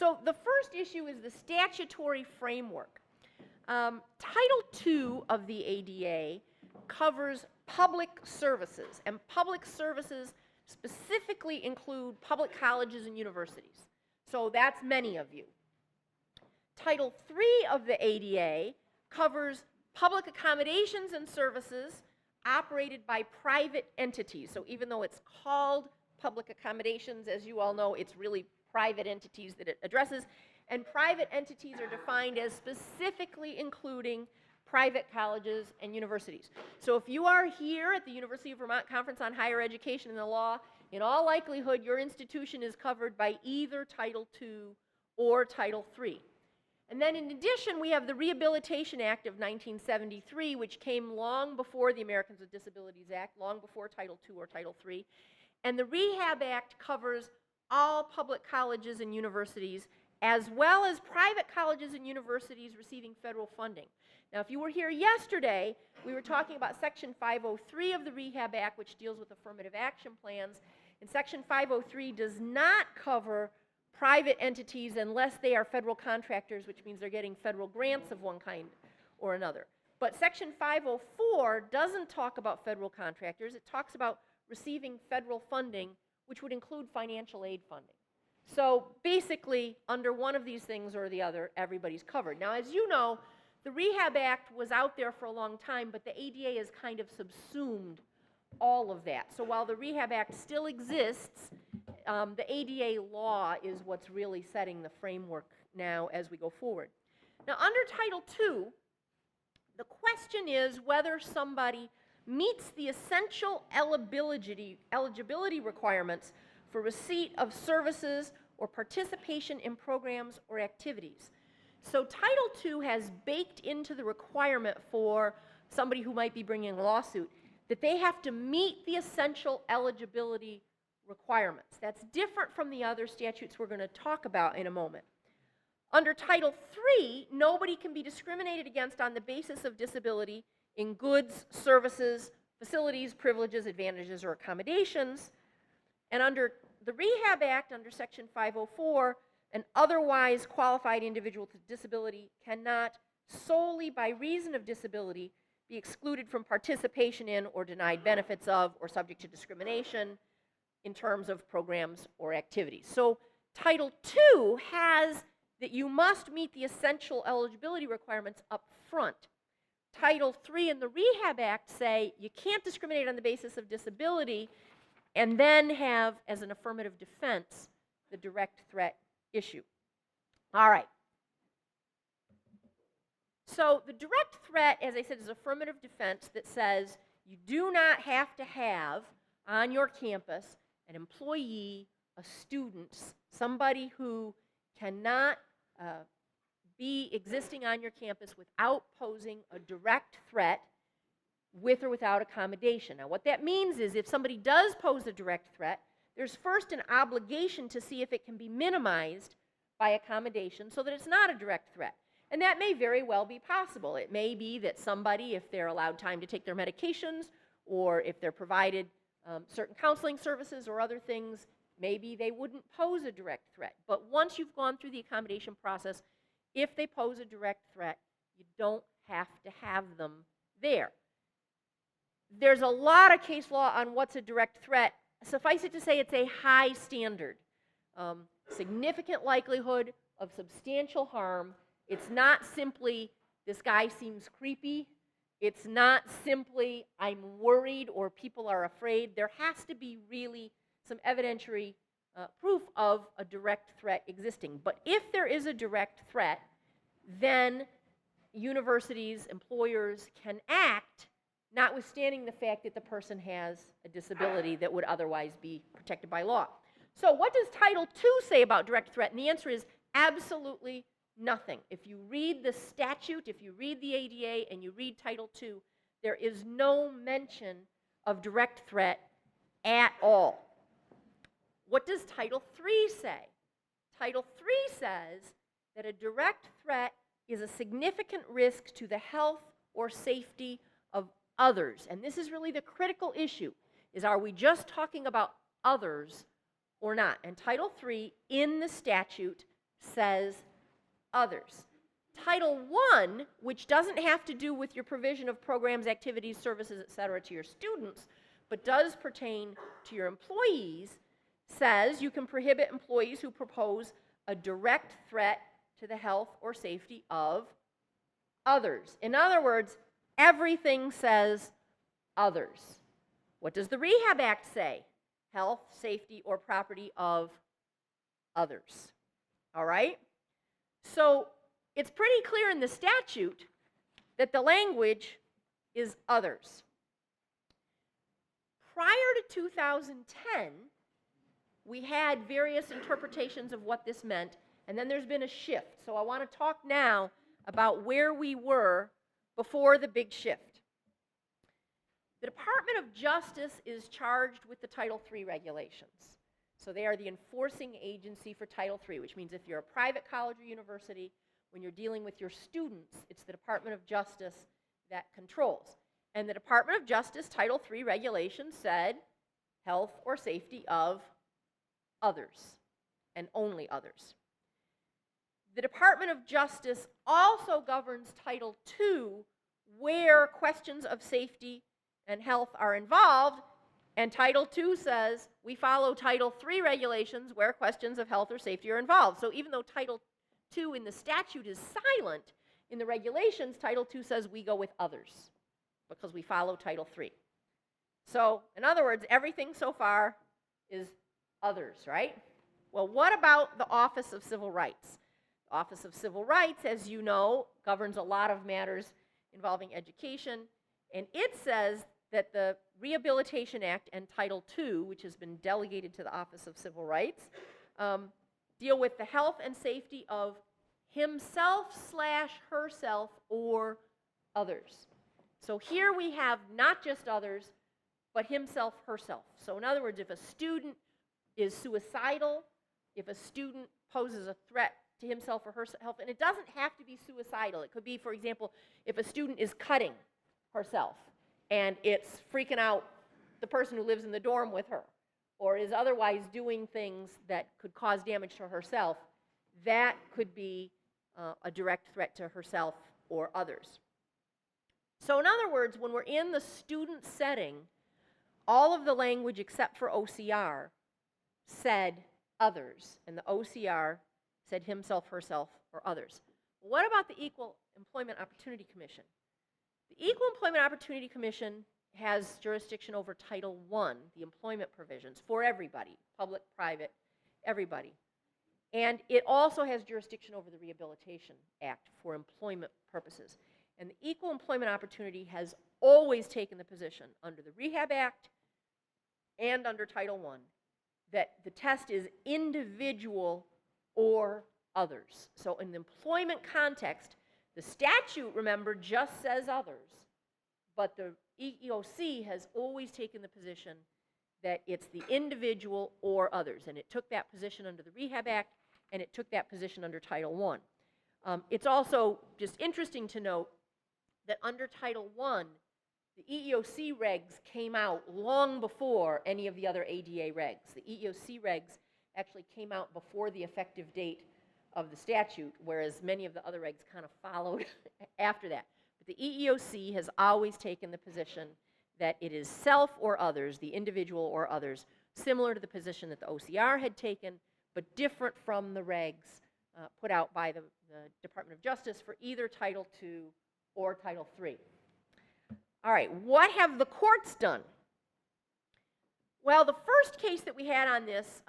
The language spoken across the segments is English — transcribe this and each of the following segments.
So the first issue is the statutory framework. Title II of the ADA covers public services, and public services specifically include public colleges and universities. So that's many of you. Title III of the ADA covers public accommodations and services operated by private entities. So even though it's called public accommodations, as you all know, it's really private entities that it addresses. And private entities are defined as specifically including private colleges and universities. So if you are here at the University of Vermont Conference on Higher Education and the Law, in all likelihood, your institution is covered by either Title II or Title III. And then in addition, we have the Rehabilitation Act of 1973, which came long before the Americans with Disabilities Act, long before Title II or Title III. And the Rehab Act covers all public colleges and universities, as well as private colleges and universities receiving federal funding. Now, if you were here yesterday, we were talking about Section 503 of the Rehab Act, which deals with affirmative action plans. And Section 503 does not cover private entities unless they are federal contractors, which means they're getting federal grants of one kind or another. But Section 504 doesn't talk about federal contractors. It talks about receiving federal funding, which would include financial aid funding. So basically, under one of these things or the other, everybody's covered. Now, as you know, the Rehab Act was out there for a long time, but the ADA has kind of subsumed all of that. So while the Rehab Act still exists, the ADA law is what's really setting the framework now as we go forward. Now, under Title II, the question is whether somebody meets the essential eligibility requirements for receipt of services or participation in programs or activities. So Title II has baked into the requirement for somebody who might be bringing a lawsuit that they have to meet the essential eligibility requirements. That's different from the other statutes we're going to talk about in a moment. Under Title III, nobody can be discriminated against on the basis of disability in goods, services, facilities, privileges, advantages, or accommodations. And under the Rehab Act, under Section 504, an otherwise qualified individual with disability cannot, solely by reason of disability, be excluded from participation in or denied benefits of or subject to discrimination in terms of programs or activities. So Title II has that you must meet the essential eligibility requirements up front. Title III and the Rehab Act say you can't discriminate on the basis of disability and then have, as an affirmative defense, the direct threat issue. All right. So the direct threat, as I said, is affirmative defense that says you do not have to have on your campus an employee, a student, somebody who cannot be existing on your campus without posing a direct threat with or without accommodation. Now, what that means is if somebody does pose a direct threat, there's first an obligation to see if it can be minimized by accommodation so that it's not a direct threat. And that may very well be possible. It may be that somebody, if they're allowed time to take their medications or if they're provided certain counseling services or other things, maybe they wouldn't pose a direct threat. But once you've gone through the accommodation process, if they pose a direct threat, you don't have to have them there. There's a lot of case law on what's a direct threat. Suffice it to say it's a high standard. Significant likelihood of substantial harm. It's not simply, this guy seems creepy. It's not simply, I'm worried or people are afraid. There has to be really some evidentiary proof of a direct threat existing. But if there is a direct threat, then universities, employers can act, notwithstanding the fact that the person has a disability that would otherwise be protected by law. So what does Title II say about direct threat? And the answer is absolutely nothing. If you read the statute, if you read the ADA and you read Title II, there is no mention of direct threat at all. What does Title III say? Title III says that a direct threat is a significant risk to the health or safety of others. And this is really the critical issue, is are we just talking about others or not? And Title III in the statute says others. Title I, which doesn't have to do with your provision of programs, activities, services, etc. to your students, but does pertain to your employees, says you can prohibit employees who propose a direct threat to the health or safety of others. In other words, everything says others. What does the Rehab Act say? Health, safety, or property of others. All right? So it's pretty clear in the statute that the language is others. Prior to 2010, we had various interpretations of what this meant, and then there's been a shift. So I want to talk now about where we were before the big shift. The Department of Justice is charged with the Title III regulations. So they are the enforcing agency for Title III, which means if you're a private college or university, when you're dealing with your students, it's the Department of Justice that controls. And the Department of Justice Title III regulations said health or safety of others, and only others. The Department of Justice also governs Title II, where questions of safety and health are involved, and Title II says we follow Title III regulations where questions of health or safety are involved. So even though Title II in the statute is silent, in the regulations, Title II says we go with others because we follow Title III. So, in other words, everything so far is others, right? Well, what about the Office of Civil Rights? The Office of Civil Rights, as you know, governs a lot of matters involving education, and it says that the Rehabilitation Act and Title II, which has been delegated to the Office of Civil Rights, deal with the health and safety of himself/herself or others. So here we have not just others, but himself, herself. So in other words, if a student is suicidal, if a student poses a threat to himself or herself, and it doesn't have to be suicidal. It could be, for example, if a student is cutting herself and it's freaking out the person who lives in the dorm with her, or is otherwise doing things that could cause damage to herself, that could be a direct threat to herself or others. So in other words, when we're in the student setting, all of the language except for OCR said others, and the OCR said himself, herself, or others. What about the Equal Employment Opportunity Commission? The Equal Employment Opportunity Commission has jurisdiction over Title I, the employment provisions, for everybody, public, private, everybody. And it also has jurisdiction over the Rehabilitation Act for employment purposes. And the Equal Employment Opportunity has always taken the position under the Rehab Act and under Title I that the test is individual or others. So in the employment context, the statute, remember, just says others, but the EEOC has always taken the position that it's the individual or others, and it took that position under the Rehab Act, and it took that position under Title I. It's also just interesting to note that under Title I, the EEOC regs came out long before any of the other ADA regs. The EEOC regs actually came out before the effective date of the statute, whereas many of the other regs kind of followed after that. But the EEOC has always taken the position that it is self or others, the individual or others, similar to the position that the OCR had taken, but different from the regs put out by the Department of Justice for either Title II or Title III. All right, what have the courts done? Well, the first case that we had on this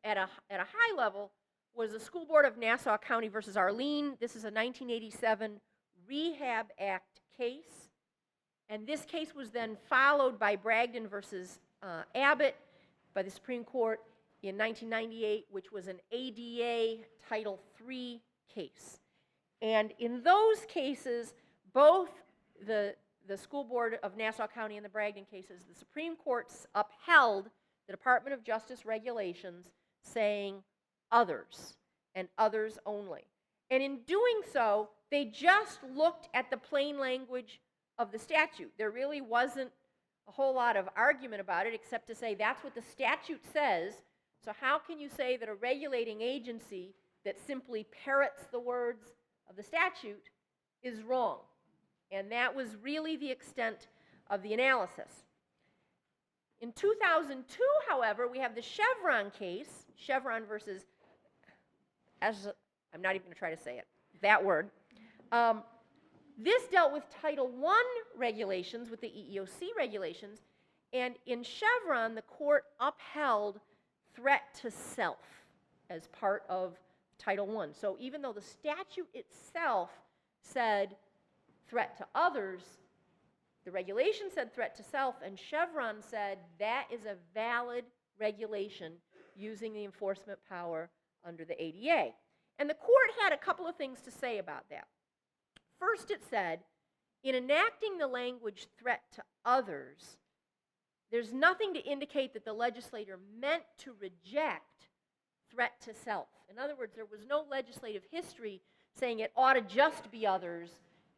at a high level was the School Board of Nassau County versus Arlene. This is a 1987 Rehab Act case. And this case was then followed by Bragdon versus Abbott by the Supreme Court in 1998, which was an ADA Title III case. And in those cases, both the School Board of Nassau County and the Bragdon cases, the Supreme Court's upheld the Department of Justice regulations saying others and others only. And in doing so, they just looked at the plain language of the statute. There really wasn't a whole lot of argument about it except to say that's what the statute says, so how can you say that a regulating agency that simply parrots the words of the statute is wrong. And that was really the extent of the analysis. In 2002, however, we have the Chevron case, Chevron versus, I'm not even going to try to say it, that word. This dealt with Title I regulations, with the EEOC regulations, and in Chevron, the court upheld threat to self as part of Title I. So even though the statute itself said threat to others, the regulation said threat to self, and Chevron said that is a valid regulation using the enforcement power under the ADA. And the court had a couple of things to say about that. First, it said, in enacting the language threat to others, there's nothing to indicate that the legislator meant to reject threat to self. In other words, there was no legislative history saying it ought to just be others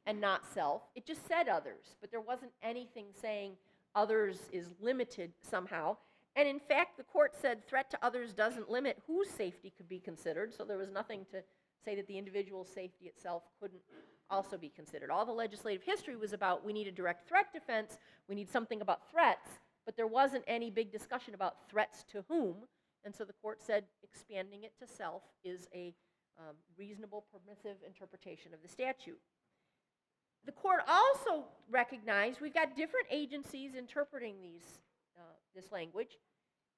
and not self. It just said others, but there wasn't anything saying others is limited somehow. And in fact, the court said threat to others doesn't limit whose safety could be considered, so there was nothing to say that the individual's safety itself couldn't also be considered. All the legislative history was about we need a direct threat defense, we need something about threats, but there wasn't any big discussion about threats to whom, and so the court said expanding it to self is a reasonable, permissive interpretation of the statute. The court also recognized we've got different agencies interpreting this language,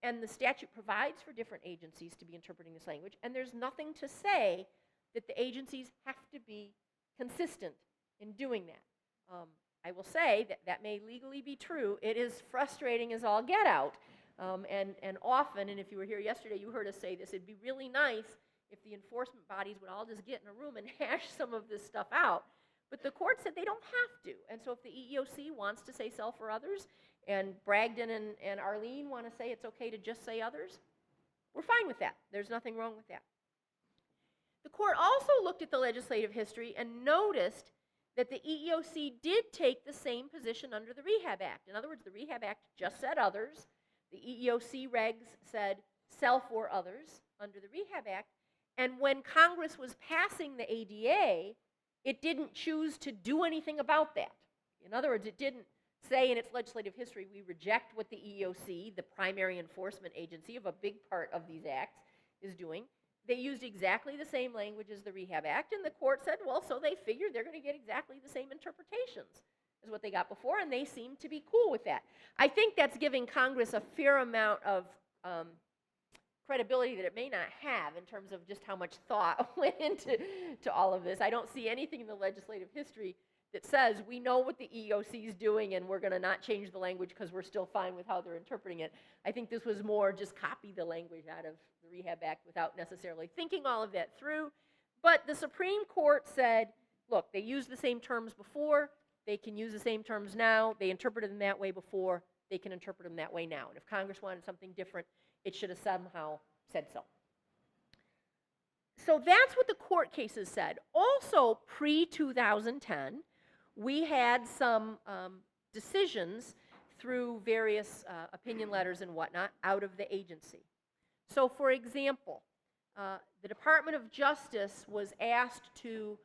and the statute provides for different agencies to be interpreting this language, and there's nothing to say that the agencies have to be consistent in doing that. I will say that that may legally be true. It is frustrating as all get out, and often, and if you were here yesterday, you heard us say this, it'd be really nice if the enforcement bodies would all just get in a room and hash some of this stuff out. But the court said they don't have to. And so if the EEOC wants to say self or others, and Bragdon and Arlene want to say it's okay to just say others, we're fine with that. There's nothing wrong with that. The court also looked at the legislative history and noticed that the EEOC did take the same position under the Rehab Act. In other words, the Rehab Act just said others. The EEOC regs said self or others under the Rehab Act. And when Congress was passing the ADA, it didn't choose to do anything about that. In other words, it didn't say in its legislative history, we reject what the EEOC, the primary enforcement agency of a big part of these acts, is doing. They used exactly the same language as the Rehab Act, and the court said, well, so they figured they're going to get exactly the same interpretations as what they got before, and they seem to be cool with that. I think that's giving Congress a fair amount of credibility that it may not have in terms of just how much thought went into all of this. I don't see anything in the legislative history that says we know what the EEOC is doing and we're going to not change the language because we're still fine with how they're interpreting it. I think this was more just copy the language out of the Rehab Act without necessarily thinking all of that through. But the Supreme Court said, look, they used the same terms before, they can use the same terms now, they interpreted them that way before, they can interpret them that way now. And if Congress wanted something different, it should have somehow said so. So that's what the court cases said. Also, pre-2010, we had some decisions through various opinion letters and whatnot out of the agency. So, for example, the Department of Justice was asked to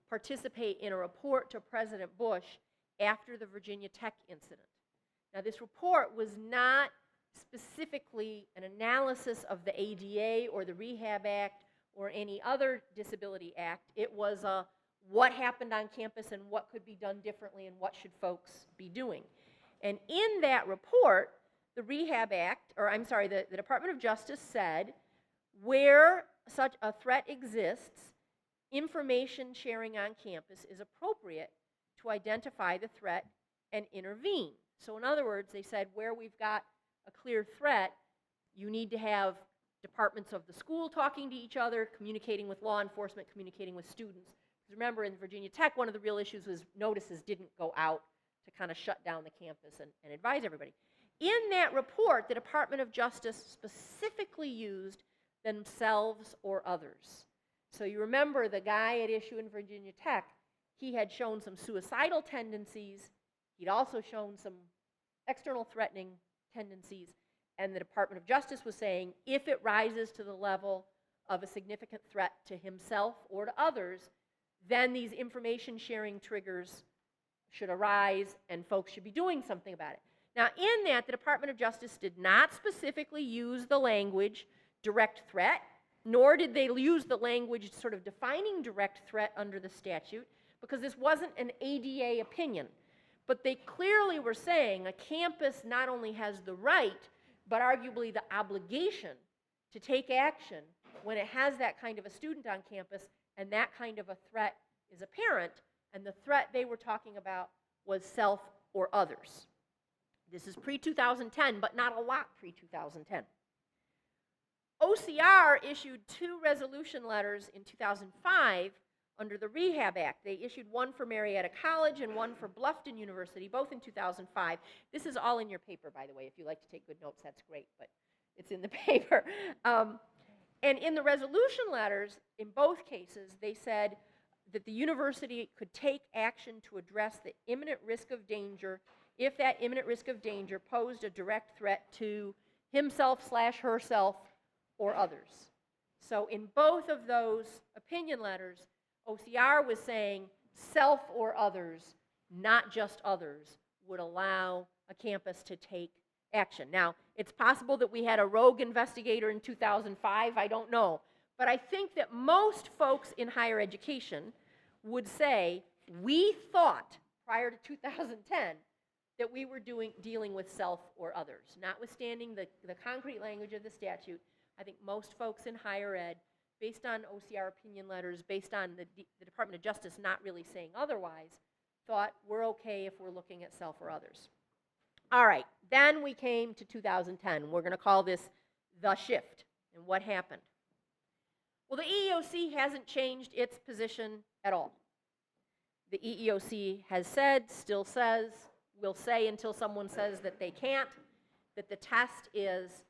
participate in a report to President Bush after the Virginia Tech incident. Now, this report was not specifically an analysis of the ADA or the Rehab Act or any other disability act. It was a what happened on campus and what could be done differently and what should folks be doing. And in that report, the Rehab Act, or I'm sorry, the Department of Justice said where such a threat exists, information sharing on campus is appropriate to identify the threat and intervene. So in other words, they said where we've got a clear threat, you need to have departments of the school talking to each other, communicating with law enforcement, communicating with students. Because remember, in Virginia Tech, one of the real issues was notices didn't go out to kind of shut down the campus and advise everybody. In that report, the Department of Justice specifically used themselves or others. So you remember the guy at issue in Virginia Tech, he had shown some suicidal tendencies. He'd also shown some external threatening tendencies, and the Department of Justice was saying if it rises to the level of a significant threat to himself or to others, then these information sharing triggers should arise and folks should be doing something about it. Now, in that, the Department of Justice did not specifically use the language direct threat, nor did they use the language sort of defining direct threat under the statute, because this wasn't an ADA opinion. But they clearly were saying a campus not only has the right, but arguably the obligation to take action when it has that kind of a student on campus and that kind of a threat is apparent, and the threat they were talking about was self or others. This is pre-2010, but not a lot pre-2010. OCR issued 2 resolution letters in 2005 under the Rehab Act. They issued one for Marietta College and one for Bluffton University, both in 2005. This is all in your paper, by the way. If you like to take good notes, that's great, but it's in the paper. And in the resolution letters, in both cases, they said that the university could take action to address the imminent risk of danger if that imminent risk of danger posed a direct threat to himself/herself or others. So in both of those opinion letters, OCR was saying self or others, not just others, would allow a campus to take action. Now, it's possible that we had a rogue investigator in 2005, I don't know. But I think that most folks in higher education would say, we thought prior to 2010 that we were dealing with self or others. Notwithstanding the concrete language of the statute, I think most folks in higher ed, based on OCR opinion letters, based on the Department of Justice not really saying otherwise, thought we're okay if we're looking at self or others. All right, then we came to 2010. We're going to call this the shift. And what happened? Well, the EEOC hasn't changed its position at all. The EEOC has said, still says, will say until someone says that they can't, that the test is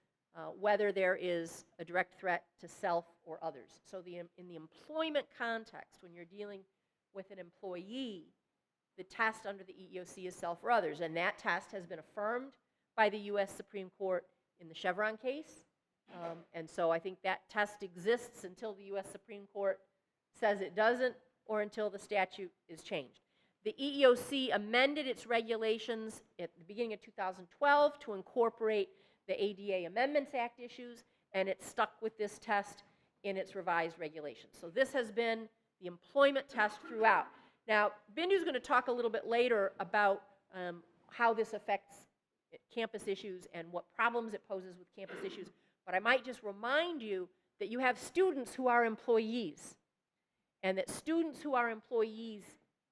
whether there is a direct threat to self or others. So in the employment context, when you're dealing with an employee, the test under the EEOC is self or others, and that test has been affirmed by the U.S. Supreme Court in the Chevron case. And so I think that test exists until the U.S. Supreme Court says it doesn't, or until the statute is changed. The EEOC amended its regulations at the beginning of 2012 to incorporate the ADA Amendments Act issues, and it stuck with this test in its revised regulations. So this has been the employment test throughout. Now, Bindu's going to talk a little bit later about how this affects campus issues and what problems it poses with campus issues, but I might just remind you that you have students who are employees, and that students who are employees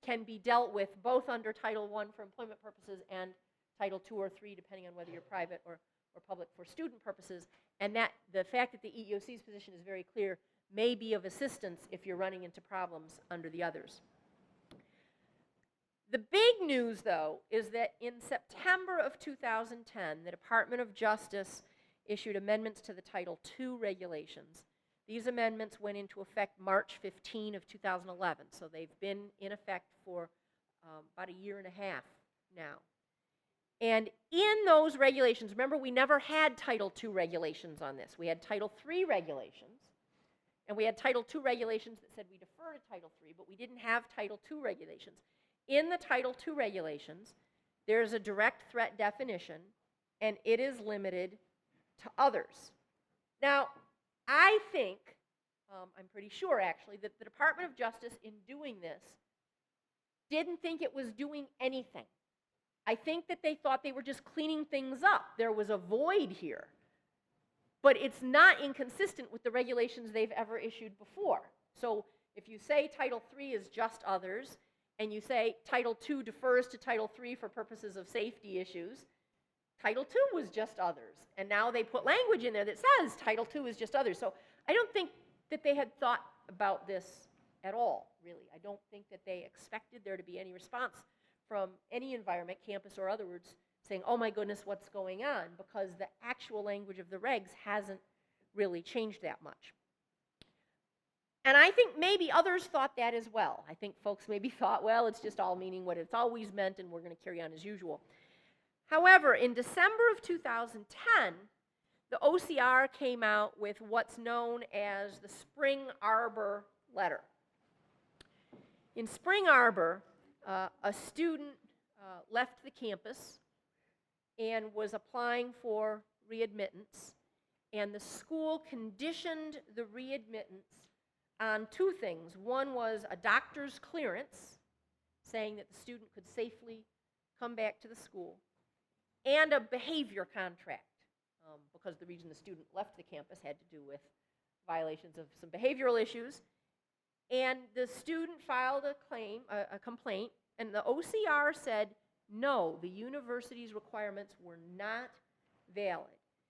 can be dealt with both under Title I for employment purposes and Title II or III, depending on whether you're private or public, for student purposes, and that the fact that the EEOC's position is very clear may be of assistance if you're running into problems under the others. The big news, though, is that in September of 2010, the Department of Justice issued amendments to the Title II regulations. These amendments went into effect March 15 of 2011, so they've been in effect for about a year and a half now. And in those regulations, remember, we never had Title II regulations on this. We had Title III regulations, and we had Title II regulations that said we defer to Title III, but we didn't have Title II regulations. In the Title II regulations, there's a direct threat definition, and it is limited to others. Now, I think, I'm pretty sure actually, that the Department of Justice in doing this didn't think it was doing anything. I think that they thought they were just cleaning things up. There was a void here. But it's not inconsistent with the regulations they've ever issued before. So if you say Title III is just others, and you say Title II defers to Title III for purposes of safety issues, Title II was just others. And now they put language in there that says Title II is just others. So I don't think that they had thought about this at all, really. I don't think that they expected there to be any response from any environment, campus or other words, saying, oh my goodness, what's going on? Because the actual language of the regs hasn't really changed that much. And I think maybe others thought that as well. I think folks maybe thought, well, it's just all meaning what it's always meant, and we're going to carry on as usual. However, in December of 2010, the OCR came out with what's known as the Spring Arbor letter. In Spring Arbor, a student left the campus and was applying for readmittance, and the school conditioned the readmittance on two things. One was a doctor's clearance, saying that the student could safely come back to the school, and a behavior contract, because the reason the student left the campus had to do with violations of some behavioral issues. And the student filed a complaint, and the OCR said, no, the university's requirements were not valid.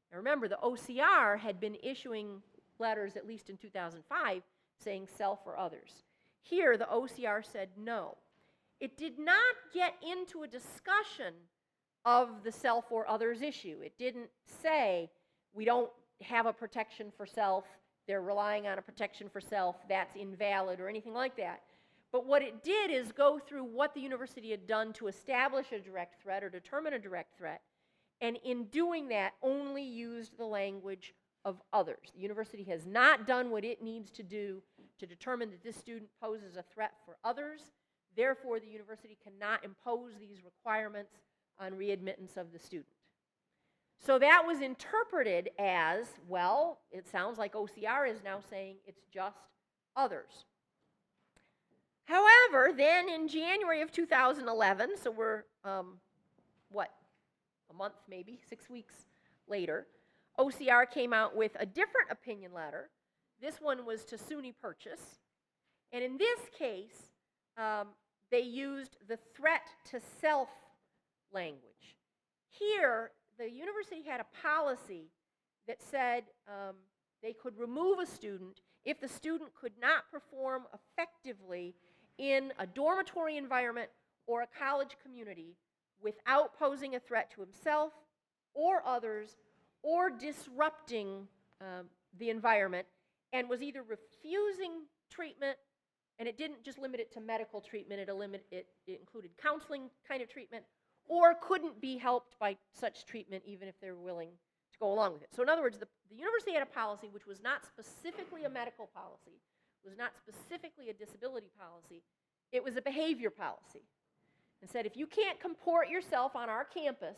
Now remember, the OCR had been issuing letters, at least in 2005, saying self or others. Here, the OCR said no. It did not get into a discussion of the self or others issue. It didn't say, we don't have a protection for self, they're relying on a protection for self, that's invalid, or anything like that. But what it did is go through what the university had done to establish a direct threat or determine a direct threat, and in doing that, only used the language of others. The university has not done what it needs to do to determine that this student poses a threat for others. Therefore, the university cannot impose these requirements on readmittance of the student. So that was interpreted as, well, it sounds like OCR is now saying it's just others. However, then in January of 2011, so we're, a month maybe, 6 weeks later, OCR came out with a different opinion letter. This one was to SUNY Purchase. And in this case, they used the threat to self language. Here, the university had a policy that said they could remove a student if the student could not perform effectively in a dormitory environment or a college community without posing a threat to himself or others or disrupting the environment, and was either refusing treatment, and it didn't just limit it to medical treatment, it included counseling kind of treatment, or couldn't be helped by such treatment even if they're willing to go along with it. So in other words, the university had a policy which was not specifically a medical policy, was not specifically a disability policy, it was a behavior policy. And said, if you can't comport yourself on our campus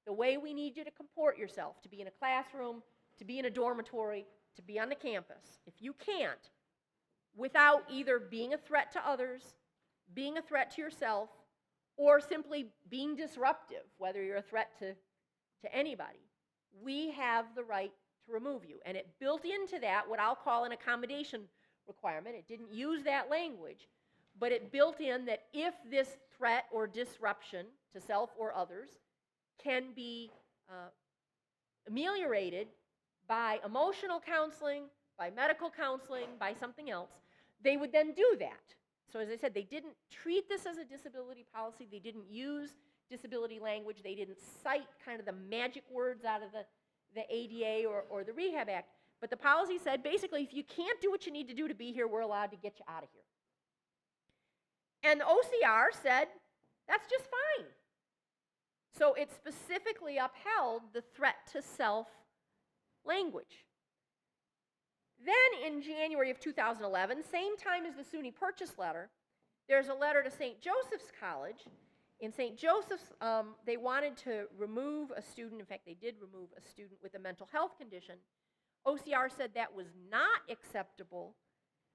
the way we need you to comport yourself, to be in a classroom, to be in a dormitory, to be on the campus, if you can't, without either being a threat to others, being a threat to yourself, or simply being disruptive, whether you're a threat to anybody, we have the right to remove you. And it built into that what I'll call an accommodation requirement. It didn't use that language, but it built in that if this threat or disruption to self or others can be ameliorated by emotional counseling, by medical counseling, by something else, they would then do that. So as I said, they didn't treat this as a disability policy. They didn't use disability language. They didn't cite kind of the magic words out of the ADA or the Rehab Act. But the policy said, basically, if you can't do what you need to do to be here, we're allowed to get you out of here. And the OCR said, that's just fine. So it specifically upheld the threat to self language. Then in January of 2011, same time as the SUNY Purchase letter, there's a letter to St. Joseph's College. In St. Joseph's, they wanted to remove a student. In fact, they did remove a student with a mental health condition. OCR said that was not acceptable,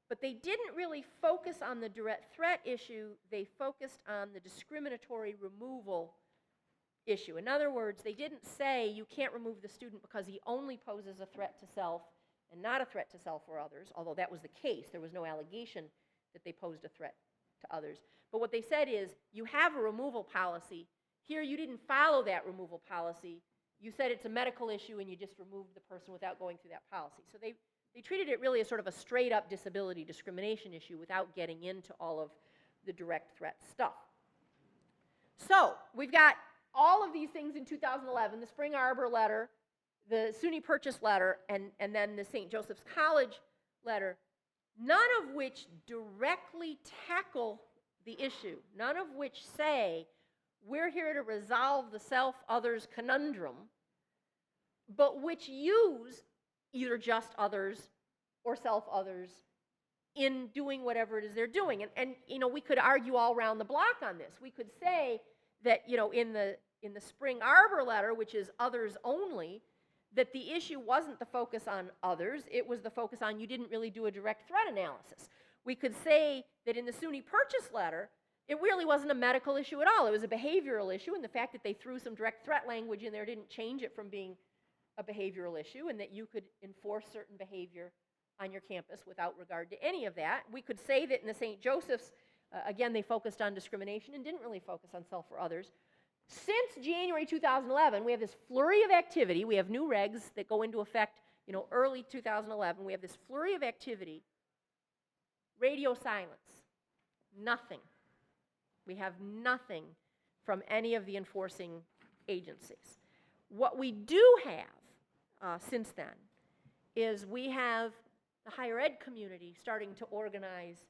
but they didn't really focus on the direct threat issue. They focused on the discriminatory removal issue. In other words, they didn't say you can't remove the student because he only poses a threat to self and not a threat to self or others, although that was the case. There was no allegation that they posed a threat to others. But what they said is, you have a removal policy. Here, you didn't follow that removal policy. You said it's a medical issue and you just removed the person without going through that policy. So they treated it really as sort of a straight-up disability discrimination issue without getting into all of the direct threat stuff. So we've got all of these things in 2011, the Spring Arbor letter, the SUNY Purchase letter, and then the St. Joseph's College letter, none of which directly tackle the issue, none of which say, we're here to resolve the self-others conundrum, but which use either just others or self-others in doing whatever it is they're doing. And you know, we could argue all around the block on this. We could say that, you know, in the spring Arbor letter, which is others only, that the issue wasn't the focus on others, it was the focus on you didn't really do a direct threat analysis. We could say that in the SUNY purchase letter, it really wasn't a medical issue at all. It was a behavioral issue, and the fact that they threw some direct threat language in there didn't change it from being a behavioral issue, and that you could enforce certain behavior on your campus without regard to any of that. We could say that in the St. Joseph's, again, they focused on discrimination and didn't really focus on self or others. Since January 2011, we have this flurry of activity. We have new regs that go into effect, you know, early 2011. We have this flurry of activity. Radio silence, nothing. We have nothing from any of the enforcing agencies. What we do have since then is we have the higher ed community starting to organize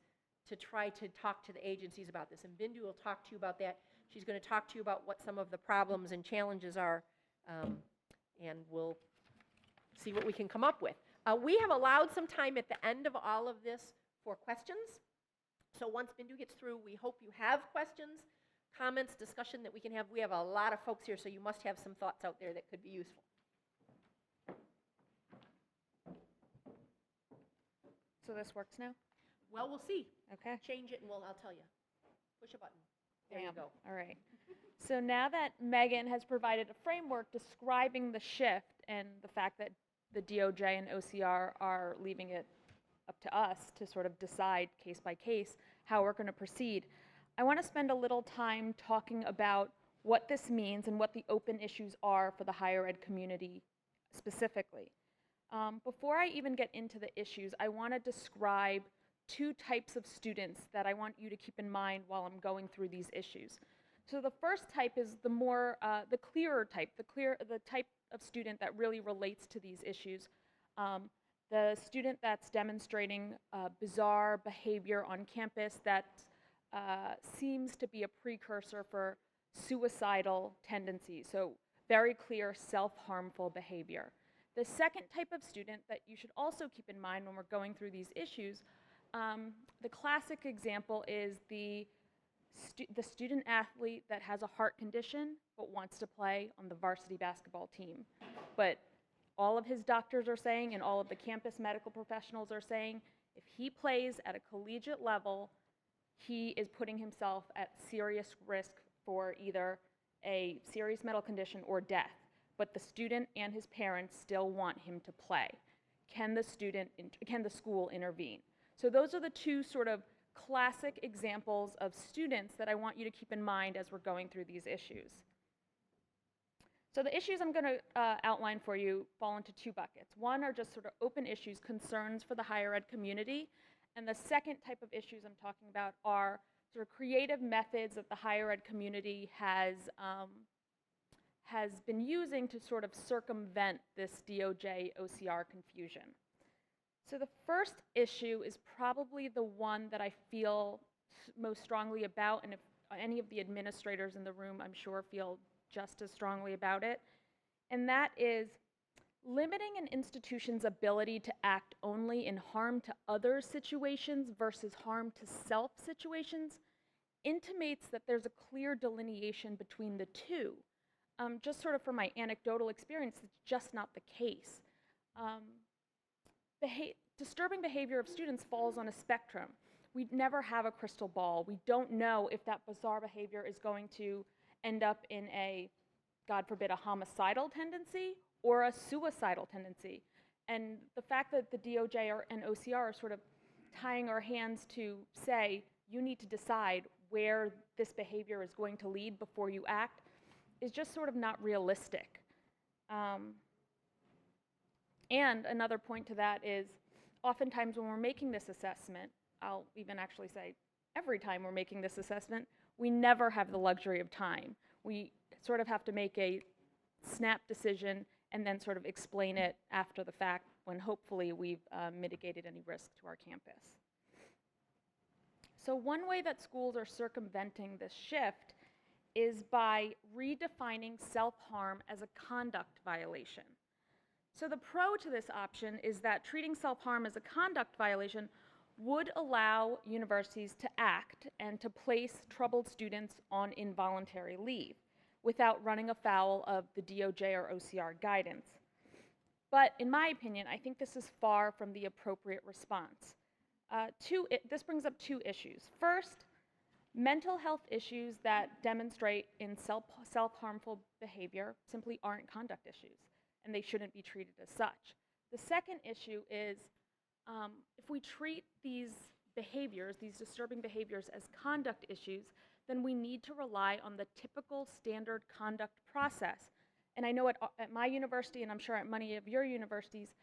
to try to talk to the agencies about this. And Bindu will talk to you about that. She's going to talk to you about what some of the problems and challenges are, and we'll see what we can come up with. We have allowed some time at the end of all of this for questions. So once Bindu gets through, we hope you have questions, comments, discussion that we can have. We have a lot of folks here, so you must have some thoughts out there that could be useful. So this works now? Well, we'll see. Okay. Change it and I'll tell you. Push a button. There you go. All right. So now that Megan has provided a framework describing the shift and the fact that the DOJ and OCR are leaving it up to us to sort of decide case by case how we're going to proceed, I want to spend a little time talking about what this means and what the open issues are for the higher ed community specifically. Before I even get into the issues, I want to describe two types of students that I want you to keep in mind while I'm going through these issues. So the first type is the more, the clearer type, the type of student that really relates to these issues. The student that's demonstrating bizarre behavior on campus that seems to be a precursor for suicidal tendencies, so very clear self-harmful behavior. The second type of student that you should also keep in mind when we're going through these issues, the classic example is the student athlete that has a heart condition but wants to play on the varsity basketball team. But all of his doctors are saying and all of the campus medical professionals are saying if he plays at a collegiate level, he is putting himself at serious risk for either a serious medical condition or death. But the student and his parents still want him to play. Can the school intervene? So those are the two sort of classic examples of students that I want you to keep in mind as we're going through these issues. So the issues I'm going to outline for you fall into two buckets. One are just sort of open issues, concerns for the higher ed community, and the second type of issues I'm talking about are sort of creative methods that the higher ed community has been using to sort of circumvent this DOJ-OCR confusion. So the first issue is probably the one that I feel most strongly about, and if any of the administrators in the room, I'm sure, feel just as strongly about it, and that is limiting an institution's ability to act only in harm to others situations versus harm to self situations intimates that there's a clear delineation between the two. Just sort of from my anecdotal experience, it's just not the case. Disturbing behavior of students falls on a spectrum. We never have a crystal ball. We don't know if that bizarre behavior is going to end up in a, God forbid, a homicidal tendency or a suicidal tendency. And the fact that the DOJ and OCR are sort of tying our hands to say, you need to decide where this behavior is going to lead before you act is just sort of not realistic. And another point to that is, oftentimes when we're making this assessment, I'll even actually say every time we're making this assessment, we never have the luxury of time. We sort of have to make a snap decision and then sort of explain it after the fact when hopefully we've mitigated any risk to our campus. So one way that schools are circumventing this shift is by redefining self-harm as a conduct violation. So the pro to this option is that treating self-harm as a conduct violation would allow universities to act and to place troubled students on involuntary leave without running afoul of the DOJ or OCR guidance. But in my opinion, I think this is far from the appropriate response. This brings up two issues. First, mental health issues that demonstrate in self-harmful behavior simply aren't conduct issues, and they shouldn't be treated as such. The second issue is if we treat these behaviors, these disturbing behaviors, as conduct issues, then we need to rely on the typical standard conduct process. And I know at my university, and I'm sure at many of your universities,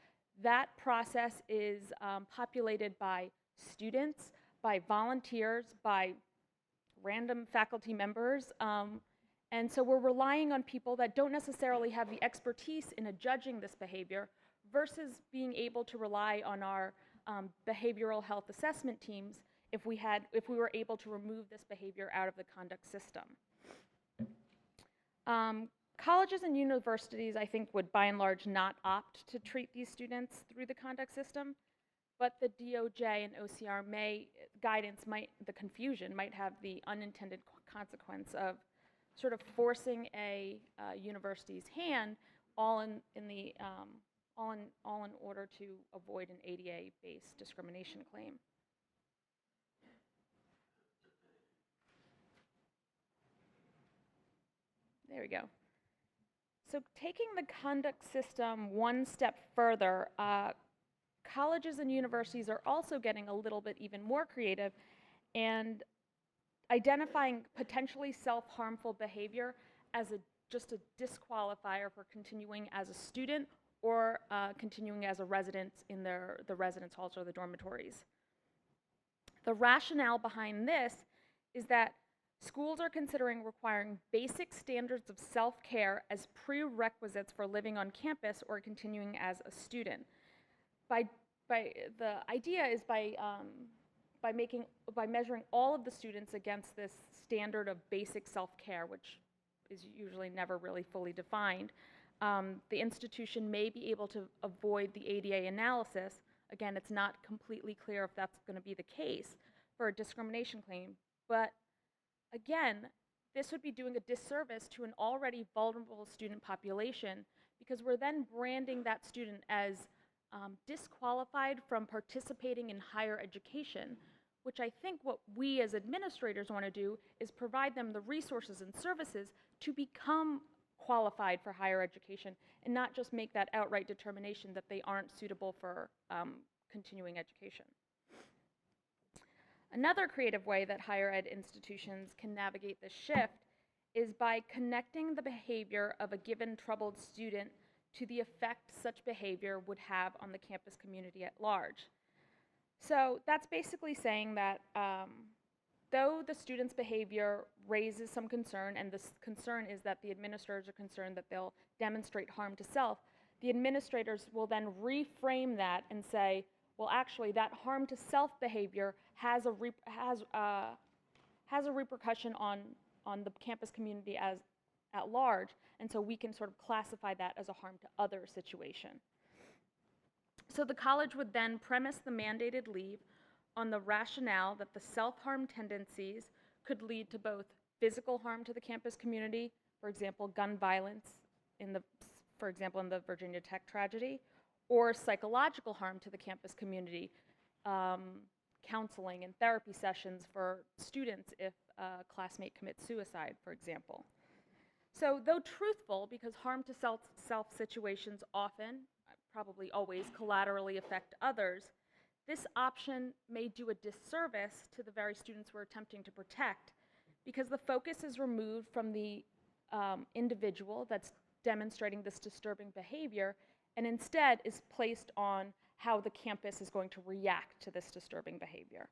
that process is populated by students, by volunteers, by random faculty members. And so we're relying on people that don't necessarily have the expertise in judging this behavior versus being able to rely on our behavioral health assessment teams if we were able to remove this behavior out of the conduct system. Colleges and universities, I think, would by and large not opt to treat these students through the conduct system, but the DOJ and OCR the confusion might have the unintended consequence of sort of forcing a university's hand all in order to avoid an ADA-based discrimination claim. There we go. So taking the conduct system one step further, colleges and universities are also getting a little bit even more creative and identifying potentially self-harmful behavior as just a disqualifier for continuing as a student or continuing as a resident in the residence halls or the dormitories. The rationale behind this is that schools are considering requiring basic standards of self-care as prerequisites for living on campus or continuing as a student. The idea is by measuring all of the students against this standard of basic self-care, which is usually never really fully defined, the institution may be able to avoid the ADA analysis. Again, it's not completely clear if that's going to be the case for a discrimination claim, but again, this would be doing a disservice to an already vulnerable student population because we're then branding that student as disqualified from participating in higher education, which I think what we as administrators want to do is provide them the resources and services to become qualified for higher education and not just make that outright determination that they aren't suitable for continuing education. Another creative way that higher ed institutions can navigate this shift is by connecting the behavior of a given troubled student to the effect such behavior would have on the campus community at large. So that's basically saying that though the student's behavior raises some concern, and this concern is that the administrators are concerned that they'll demonstrate harm to self, the administrators will then reframe that and say, well, actually, that harm to self behavior has a repercussion on the campus community at large, and so we can sort of classify that as a harm to other situation. So the college would then premise the mandated leave on the rationale that the self-harm tendencies could lead to both physical harm to the campus community, for example, gun violence, for example, in the Virginia Tech tragedy, or psychological harm to the campus community, counseling and therapy sessions for students if a classmate commits suicide, for example. So though truthful, because harm to self situations often, probably always, collaterally affect others, this option may do a disservice to the very students we're attempting to protect because the focus is removed from the individual that's demonstrating this disturbing behavior and instead is placed on how the campus is going to react to this disturbing behavior.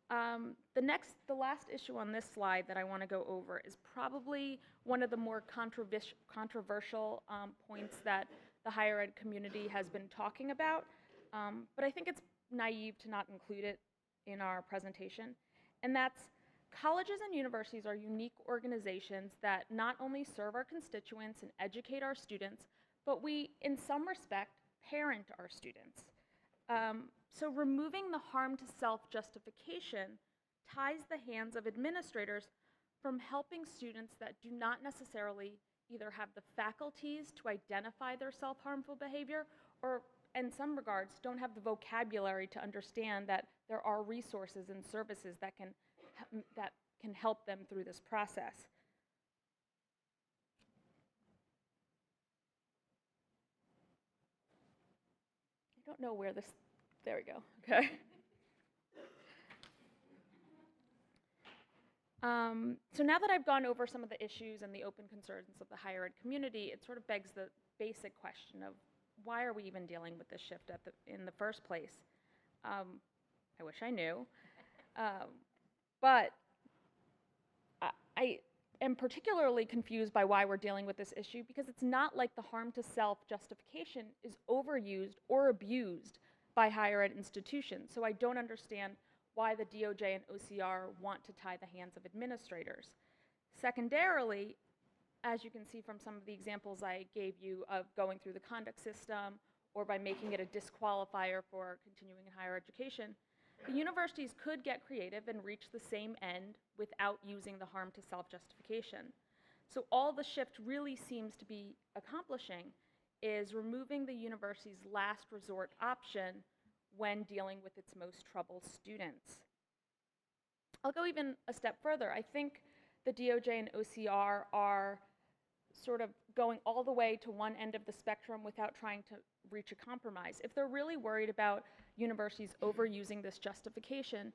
The last issue on this slide that I want to go over is probably one of the more controversial points that the higher ed community has been talking about, but I think it's naive to not include it in our presentation, and that's colleges and universities are unique organizations that not only serve our constituents and educate our students, but we, in some respect, parent our students. So removing the harm to self justification ties the hands of administrators from helping students that do not necessarily either have the faculties to identify their self-harmful behavior or, in some regards, don't have the vocabulary to understand that there are resources and services that can help them through this process. I don't know where this, there we go, okay. So now that I've gone over some of the issues and the open concerns of the higher ed community, it sort of begs the basic question of why are we even dealing with this shift in the first place? I wish I knew. But I am particularly confused by why we're dealing with this issue because it's not like the harm to self justification is overused or abused by higher ed institutions. So I don't understand why the DOJ and OCR want to tie the hands of administrators. Secondarily, as you can see from some of the examples I gave you of going through the conduct system or by making it a disqualifier for continuing in higher education, the universities could get creative and reach the same end without using the harm to self-justification. So all the shift really seems to be accomplishing is removing the university's last resort option when dealing with its most troubled students. I'll go even a step further. I think the DOJ and OCR are sort of going all the way to one end of the spectrum without trying to reach a compromise. If they're really worried about universities overusing this justification,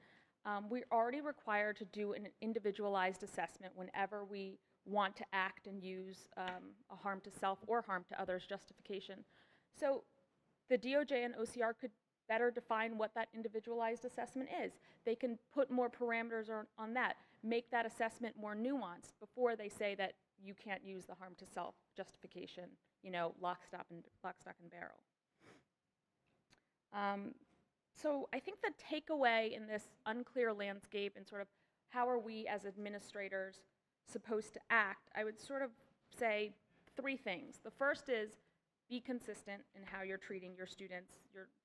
we're already required to do an individualized assessment whenever we want to act and use a harm to self or harm to others justification. So the DOJ and OCR could better define what that individualized assessment is. They can put more parameters on that, make that assessment more nuanced before they say that you can't use the harm to self justification, you know, lock, stock, and barrel. So I think the takeaway in this unclear landscape and sort of how are we as administrators supposed to act, I would sort of say three things. The first is be consistent in how you're treating your students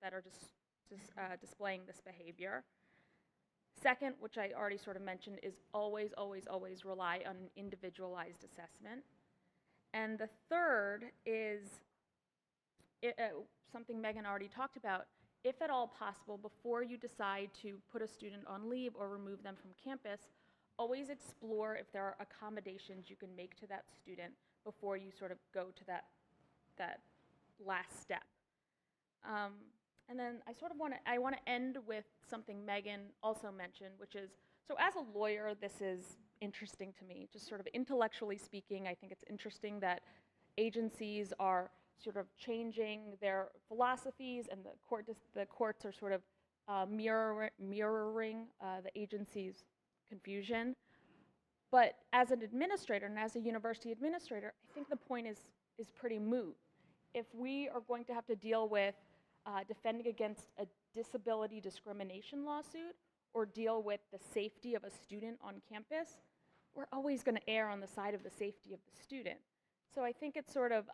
that are displaying this behavior. Second, which I already sort of mentioned, is always, always, always rely on an individualized assessment. And the third is something Megan already talked about. If at all possible, before you decide to put a student on leave or remove them from campus, always explore if there are accommodations you can make to that student before you sort of go to that last step. And then I want to end with something Megan also mentioned, which is, so as a lawyer, this is interesting to me. Just sort of intellectually speaking, I think it's interesting that agencies are sort of changing their philosophies and the courts are sort of mirroring the agency's confusion. But as an administrator and as a university administrator, I think the point is pretty moot. If we are going to have to deal with defending against a disability discrimination lawsuit or deal with the safety of a student on campus, we're always going to err on the side of the safety of the student. So I think it's sort of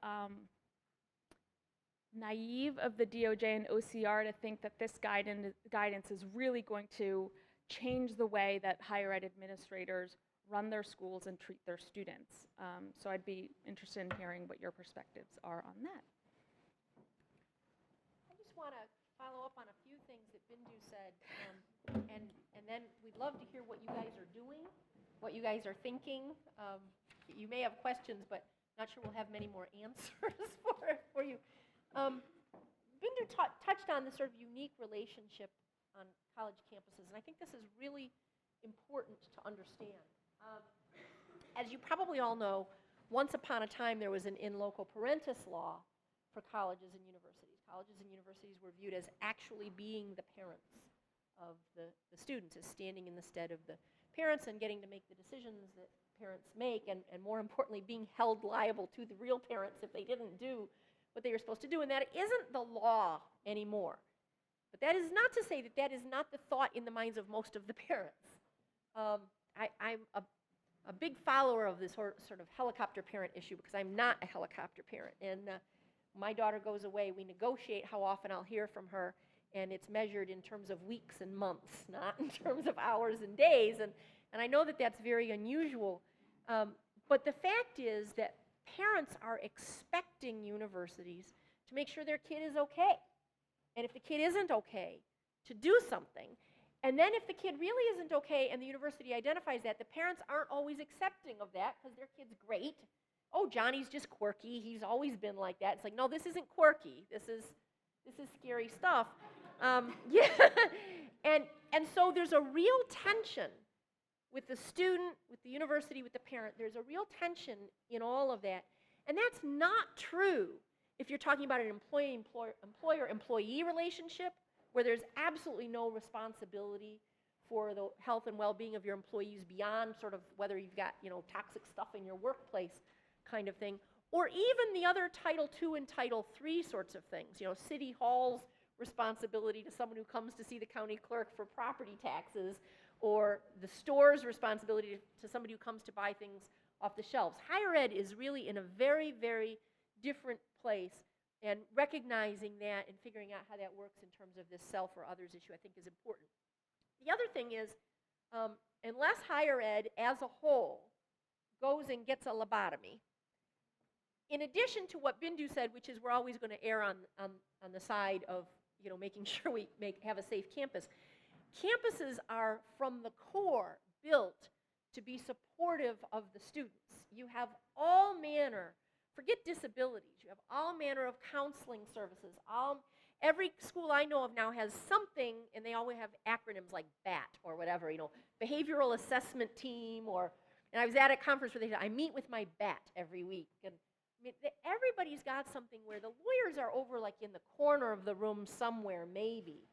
naive of the DOJ and OCR to think that this guidance is really going to change the way that higher ed administrators run their schools and treat their students. So I'd be interested in hearing what your perspectives are on that. I just want to follow up on a few things that Bindu said, and then we'd love to hear what you guys are doing, what you guys are thinking. You may have questions, but not sure we'll have many more answers for you. Bindu touched on this sort of unique relationship on college campuses, and I think this is really important to understand. As you probably all know, once upon a time there was an in loco parentis law for colleges and universities. Colleges and universities were viewed as actually being the parents of the students, as standing in the stead of the parents and getting to make the decisions that parents make, and more importantly, being held liable to the real parents if they didn't do what they were supposed to do. And that isn't the law anymore. But that is not to say that that is not the thought in the minds of most of the parents. I'm a big follower of this sort of helicopter parent issue because I'm not a helicopter parent. And my daughter goes away, we negotiate how often I'll hear from her, and it's measured in terms of weeks and months, not in terms of hours and days. And I know that that's very unusual. But the fact is that parents are expecting universities to make sure their kid is okay. And if the kid isn't okay, to do something. And then if the kid really isn't okay and the university identifies that, the parents aren't always accepting of that because their kid's great. Oh, Johnny's just quirky. He's always been like that. It's like, no, this isn't quirky. This is scary stuff. Yeah. And so there's a real tension with the student, with the university, with the parent. There's a real tension in all of that. And that's not true if you're talking about an employer-employee relationship where there's absolutely no responsibility for the health and well-being of your employees beyond sort of whether you've got, toxic stuff in your workplace kind of thing, or even the other Title II and Title III sorts of things. City Hall's responsibility to someone who comes to see the county clerk for property taxes, or the store's responsibility to somebody who comes to buy things off the shelves. Higher ed is really in a very, very different place, and recognizing that and figuring out how that works in terms of this self or others issue I think is important. The other thing is, unless higher ed as a whole goes and gets a lobotomy, in addition to what Bindu said, which is we're always going to err on the side of making sure we have a safe campus, campuses are from the core built to be supportive of the students. You have all manner, forget disabilities, you have all manner of counseling services. Every school I know of now has something, and they always have acronyms like BAT or whatever, behavioral assessment team, and I was at a conference where they said, I meet with my BAT every week. And everybody's got something where the lawyers are over like in the corner of the room somewhere, maybe.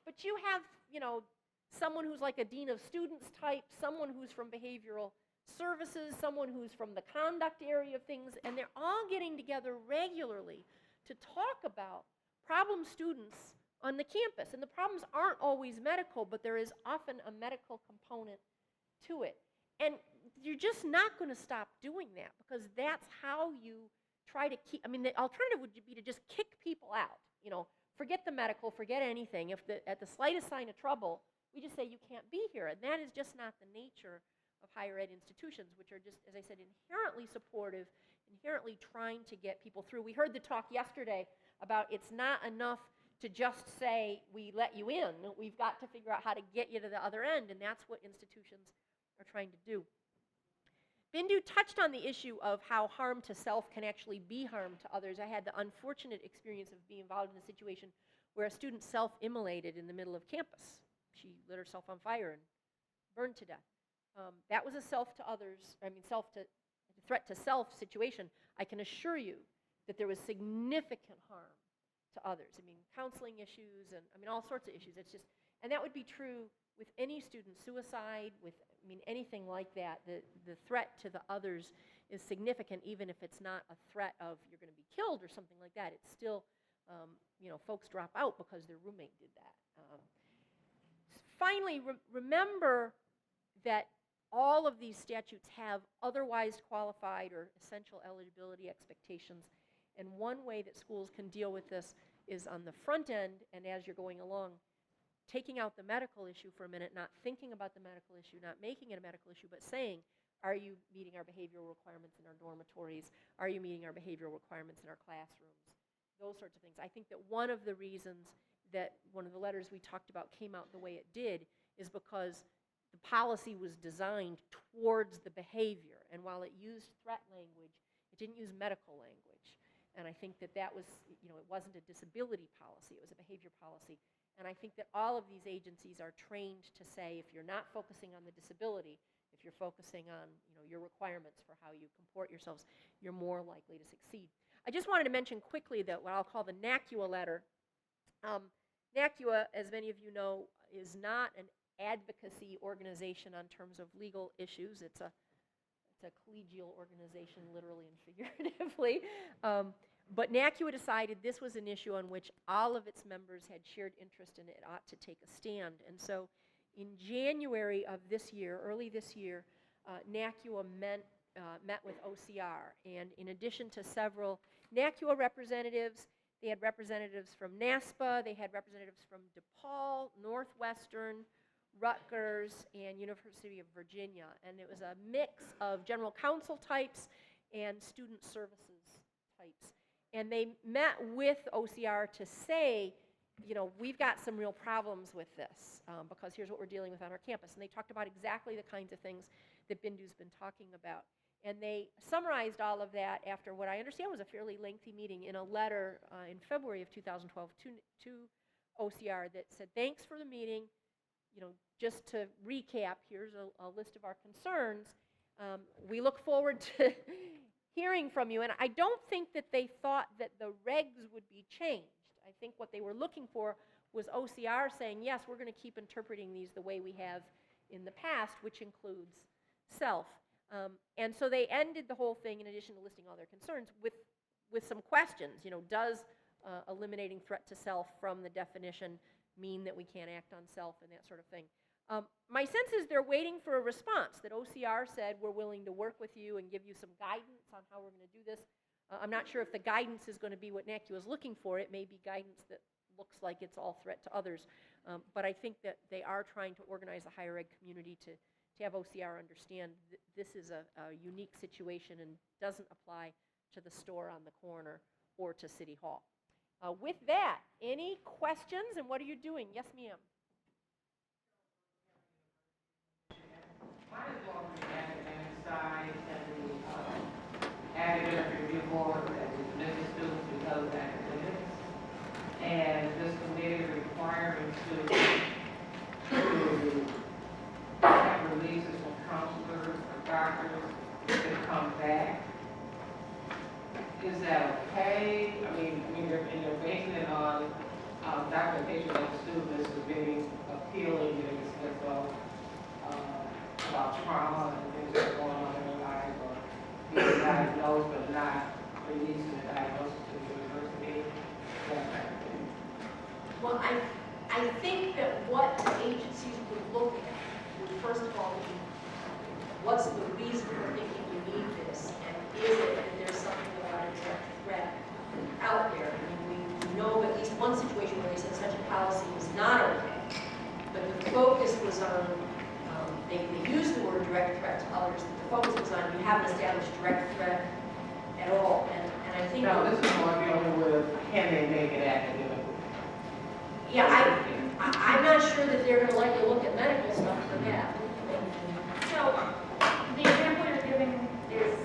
But you have, someone who's like a dean of students type, someone who's from behavioral services, someone who's from the conduct area of things, and they're all getting together regularly to talk about problem students on the campus. And the problems aren't always medical, but there is often a medical component to it. And you're just not going to stop doing that because that's how you try to keep, the alternative would be to just kick people out, forget the medical, forget anything. If at the slightest sign of trouble, we just say you can't be here. And that is just not the nature of higher ed institutions, which are just, as I said, inherently supportive, inherently trying to get people through. We heard the talk yesterday about it's not enough to just say we let you in. We've got to figure out how to get you to the other end, and that's what institutions are trying to do. Bindu touched on the issue of how harm to self can actually be harm to others. I had the unfortunate experience of being involved in a situation where a student self-immolated in the middle of campus. She lit herself on fire and burned to death. That was a threat to self situation. I can assure you that there was significant harm to others. Counseling issues and all sorts of issues. And that would be true with any student suicide, with anything like that. The threat to the others is significant, even if it's not a threat of you're going to be killed or something like that. It's still, folks drop out because their roommate did that. Finally, remember that all of these statutes have otherwise qualified or essential eligibility expectations. And one way that schools can deal with this is on the front end, and as you're going along, taking out the medical issue for a minute, not thinking about the medical issue, not making it a medical issue, but saying, are you meeting our behavioral requirements in our dormitories? Are you meeting our behavioral requirements in our classrooms? Those sorts of things. I think that one of the reasons that one of the letters we talked about came out the way it did is because the policy was designed towards the behavior. And while it used threat language, it didn't use medical language. And I think that was, it wasn't a disability policy, it was a behavior policy. And I think that all of these agencies are trained to say, if you're not focusing on the disability, if you're focusing on your requirements for how you comport yourselves, you're more likely to succeed. I just wanted to mention quickly that what I'll call the NACUA letter. NACUA, as many of you know, is not an advocacy organization on terms of legal issues. It's a collegial organization, literally and figuratively. But NACUA decided this was an issue on which all of its members had shared interest and it ought to take a stand. And so in January of this year, early this year, NACUA met with OCR. And in addition to several NACUA representatives, they had representatives from NASPA, they had representatives from DePaul, Northwestern, Rutgers, and University of Virginia. And it was a mix of general counsel types and student services types. And they met with OCR to say, you know, we've got some real problems with this because here's what we're dealing with on our campus. And they talked about exactly the kinds of things that Bindu's been talking about. And they summarized all of that after what I understand was a fairly lengthy meeting in a letter in February of 2012 to OCR that said, thanks for the meeting. You know, just to recap, here's a list of our concerns. We look forward to hearing from you. And I don't think that they thought that the regs would be changed. I think what they were looking for was OCR saying, yes, we're going to keep interpreting these the way we have in the past, which includes self. And so they ended the whole thing, in addition to listing all their concerns, with some questions. You know, does eliminating threat to self from the definition mean that we can't act on self and that sort of thing? My sense is they're waiting for a response, that OCR said we're willing to work with you and give you some guidance on how we're going to do this. I'm not sure if the guidance is going to be what NACUA is looking for. It may be guidance that looks like it's all threat to others. But I think that they are trying to organize the higher ed community to have OCR understand this is a unique situation and doesn't apply to the store on the corner or to City Hall. With that, any questions, and what are you doing? Yes, ma'am. Mine is more on the academic side and the academic review board that dismisses students because of academics. And this committee requiring to have releases from counselors or doctors to come back. Is that okay? I mean, they're basing it on documentation that the student is being appealing, getting dismissed of about trauma and things that are going on in their lives, or being diagnosed but not releasing the diagnosis to the university, that kind of thing. Well, I think that what the agencies would look at would first of all be, what's the reason for thinking we need this, and is it that there's something about a direct threat out there? I mean, we know of at least one situation where they said such a policy is not okay, but the focus was on, they used the word direct threat to others, but the focus was on you haven't established direct threat at all, and I think... No, this is more dealing with, can they make it academically? Yeah, I'm not sure that they're going to let you look at medical stuff for that. So, the example you're giving is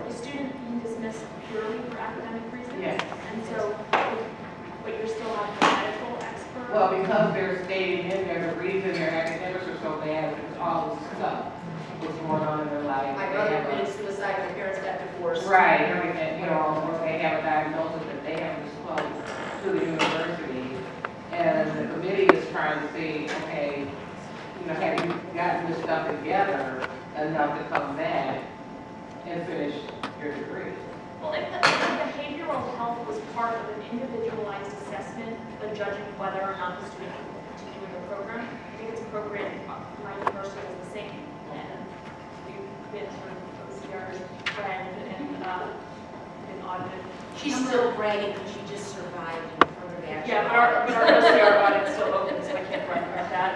the student being dismissed purely for academic reasons? Yes. And so, but you're still not a medical expert? Well, because they're stating in there the reason their academics are so bad is all this stuff what's going on in their life. My brother committed suicide, my parents got divorced. Right, everything, you know, or they have a diagnosis that they haven't disclosed to the university. And the committee is trying to see, okay, you know, have you gotten this stuff together enough to come back and finish your degree? Well, if the behavioral health was part of an individualized assessment of judging whether or not the student can continue in the program, I think it's appropriate. My university is the same, and we've been sort of OCR's friend and been audited. She's still bragging because she just survived in front of the Yeah, but our OCR audit's still open, so I can't brag about that.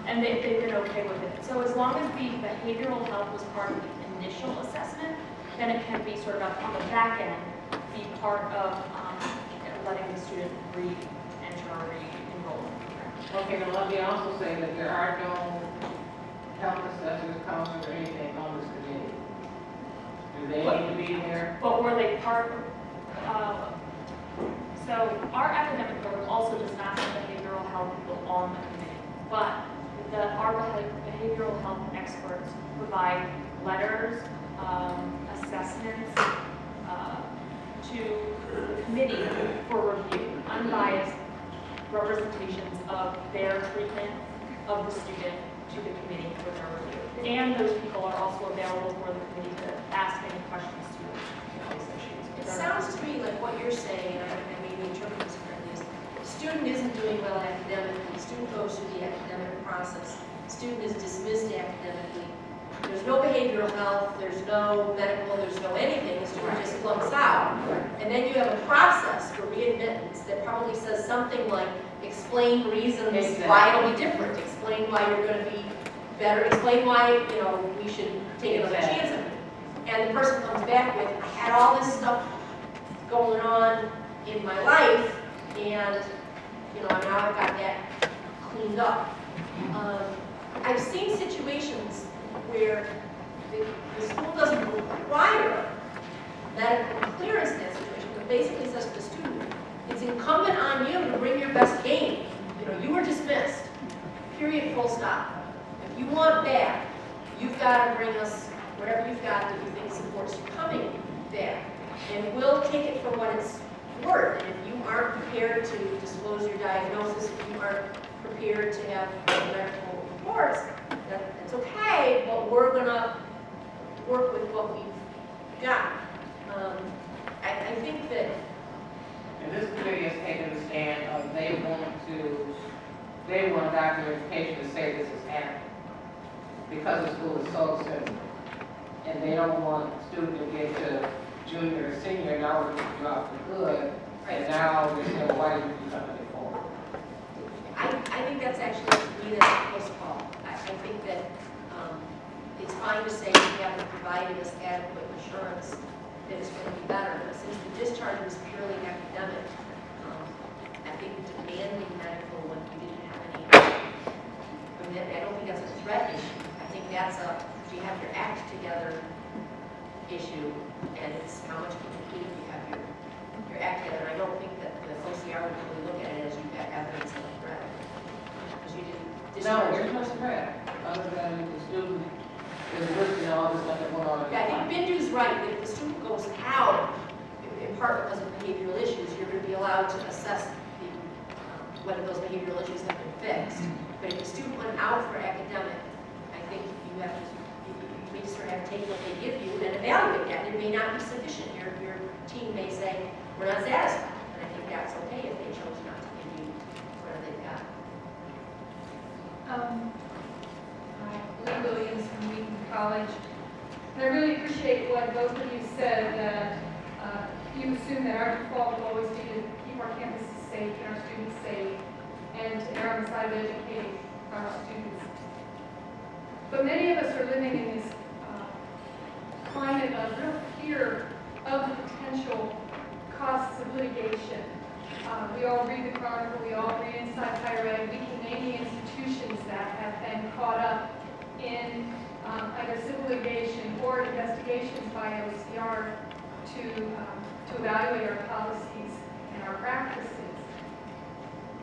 And they've been okay with it. So as long as the behavioral health was part of the initial assessment, then it can be sort of on the back end, be part of letting the student re-enter or re-enroll in the program. Okay, now let me also say that there are no health assessors, counselors, or anything on this committee. Do they need to be there? But were they part so our academic program also does not have behavioral health people on the committee, but our behavioral health experts provide letters, assessments to the committee for review, unbiased representations of their treatment of the student to the committee for their review. And those people are also available for the committee to ask any questions to those issues. It sounds to me like what you're saying, and I may be interpreting this correctly, is the student isn't doing well academically, the student goes through the academic process, the student is dismissed academically, There's no behavioral health, there's no medical, there's no anything, the student just flunks out. And then you have a process for readmittance that probably says something like, explain reasons why it'll be different, explain why you're gonna be better, explain why, we should take another chance at it. And the person comes back with, I had all this stuff going on in my life, and, now I've got that cleaned up. I've seen situations where the school doesn't require medical clearance in that situation, but basically says to the student, it's incumbent on you to bring your best game. You were dismissed, period, full stop. If you want back, you've got to bring us whatever you've got that you think supports you coming back. And we'll take it for what it's worth. And if you aren't prepared to disclose your diagnosis, if you aren't prepared to have medical reports, that's okay, but we're going to work with what we've got. I think that... And this committee has taken the stand of they want doctor education to say this is adequate because the school is so expensive. And they don't want students to get to junior or senior, now we're going to out for good, and now they're saying, why didn't you come before? I think that's actually, to me, that's a close call. I think that it's fine to say we haven't provided us adequate assurance that it's going to be better, but since the discharge was purely academic, I think demanding medical when we didn't have any, I don't think that's a threat issue. I think that's do you have your act together issue, and it's how much completed you have your act together. And I don't think that the OCR would really look at it as you've got evidence of a threat, because you didn't No, discharge. there's no threat, other than the student is working all this stuff that went on. Yeah, I think Bindu's right, that if the student goes out, in part because of behavioral issues, you're going to be allowed to assess whether those behavioral issues have been fixed. But if the student went out for academic, I think you have to, you may sort of have to take what they give you and evaluate that. It may not be sufficient. Your team may say, we're not satisfied. And I think that's okay if they chose not to give you whatever they've got. Lee Williams from Wheaton College. And I really appreciate what both of you said, that you assume that our default will always be to keep our campuses safe and our students safe, and to err on the side of educating our students. But many of us are living in this climate of real fear of the potential costs of litigation. We all read the Chronicle, we all read Inside Higher Ed, we can name the institutions that have been caught up in either civil litigation or investigations by OCR to evaluate our policies and our practices.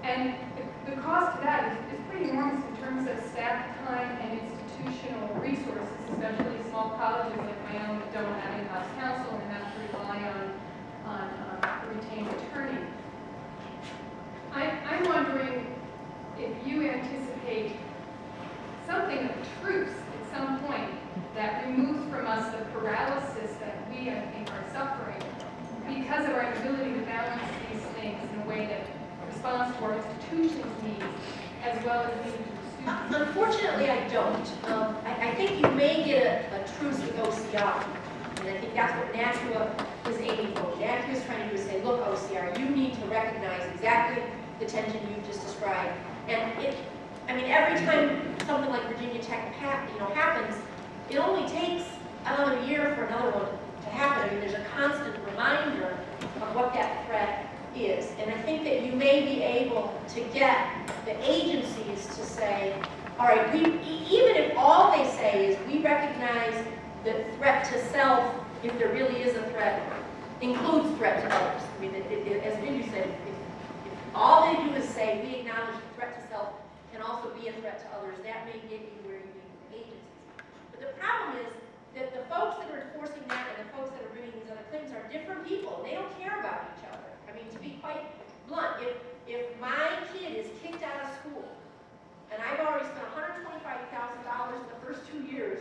And the cost of that is pretty enormous in terms of staff time and institutional resources, especially small colleges like my own that don't have in-house counsel and have to rely on a retained attorney. I'm wondering if you anticipate something of a truce at some point that removes from us the paralysis that we, I think, are suffering because of our inability to balance these things in a way that responds to our institution's needs as well as needs of the students. Unfortunately, I don't. I think you may get a truce with OCR, and I think that's what NACUA is aiming for. NACUA is trying to do is say, look, OCR, you need to recognize exactly the tension you've just described. And every time something like Virginia Tech happens, it only takes another year for another one to happen. There's a constant reminder of what that threat is. And I think that you may be able to get the agencies to say, all right, even if all they say is we recognize the threat to self, if there really is a threat, includes threat to others. As Bindu said, if all they do is say we acknowledge the threat to self can also be a threat to others, that may get you where you need the agencies. But the problem is that the folks that are enforcing that and the folks that are bringing these other claims are different people. They don't care about each other. To be quite blunt, if my kid is kicked out of school, and I've already spent $125,000 in the first 2 years